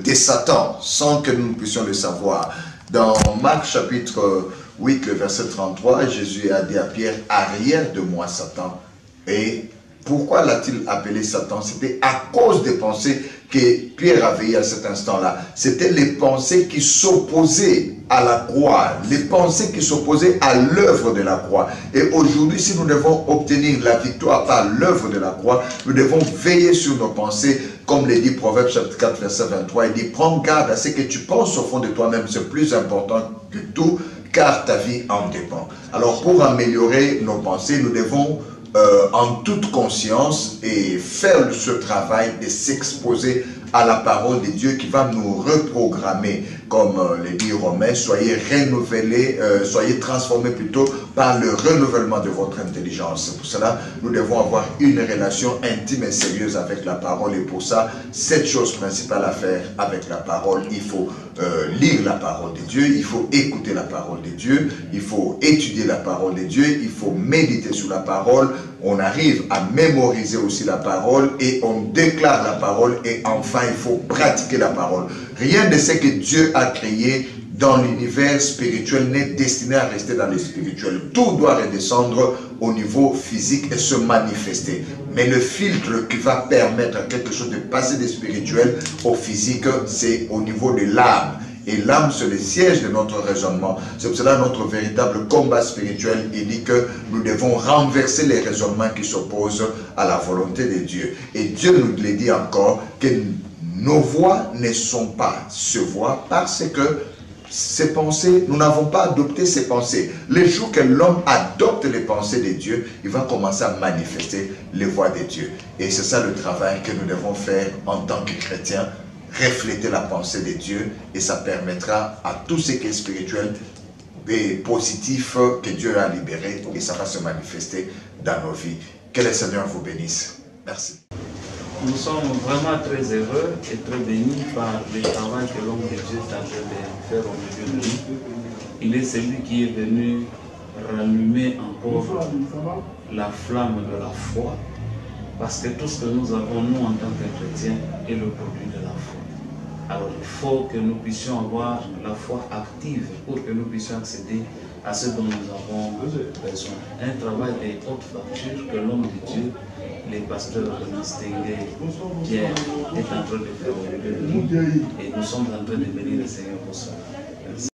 des satans sans que nous puissions le savoir. Dans Marc chapitre 8, le verset 33, Jésus a dit à Pierre, arrière de moi Satan. Et pourquoi l'a-t-il appelé Satan? C'était à cause des pensées que Pierre avait eues à cet instant-là. C'était les pensées qui s'opposaient à la croix, les pensées qui s'opposaient à l'œuvre de la croix. Et aujourd'hui, si nous devons obtenir la victoire par l'œuvre de la croix, nous devons veiller sur nos pensées, comme le dit Proverbe chapitre 4, verset 23. Il dit, prends garde à ce que tu penses au fond de toi-même, c'est plus important que tout, car ta vie en dépend. Alors pour améliorer nos pensées, nous devons en toute conscience et faire ce travail de s'exposer à la parole de Dieu qui va nous reprogrammer, comme le dit Romain, soyez renouvelés, soyez transformés plutôt par le renouvellement de votre intelligence. Pour cela, nous devons avoir une relation intime et sérieuse avec la parole, et pour ça, cette chose principale à faire avec la parole, il faut lire la parole de Dieu, il faut écouter la parole de Dieu, il faut étudier la parole de Dieu, il faut méditer sur la parole, on arrive à mémoriser aussi la parole et on déclare la parole, et enfin il faut pratiquer la parole. Rien de ce que Dieu a créé dans l'univers spirituel n'est destiné à rester dans le spirituel. Tout doit redescendre au niveau physique et se manifester. Mais le filtre qui va permettre à quelque chose de passer du spirituel au physique, c'est au niveau de l'âme. Et l'âme, c'est le siège de notre raisonnement. C'est pour cela notre véritable combat spirituel, il dit que nous devons renverser les raisonnements qui s'opposent à la volonté de Dieu. Et Dieu nous le dit encore, que nos voix ne sont pas ses voix parce que ces pensées, nous n'avons pas adopté ces pensées. Le jour que l'homme adopte les pensées de Dieu, il va commencer à manifester les voix de Dieu. Et c'est ça le travail que nous devons faire en tant que chrétiens, refléter la pensée de Dieu, et ça permettra à tout ce qui est spirituel et positif que Dieu a libéré, et ça va se manifester dans nos vies. Que le Seigneur vous bénisse. Merci. Nous sommes vraiment très heureux et très bénis par le travail que l'homme de Dieu est en train de faire au milieu de nous. Il est celui qui est venu rallumer encore la flamme de la foi, parce que tout ce que nous avons, nous, en tant que chrétiens, est le produit de la foi. Alors il faut que nous puissions avoir la foi active pour que nous puissions accéder à ce dont nous avons besoin. Un travail de haute facture que l'homme de Dieu, les pasteurs distingués, Pierre, est en train de faire au milieu de nous. Et nous sommes en train de bénir le Seigneur pour cela.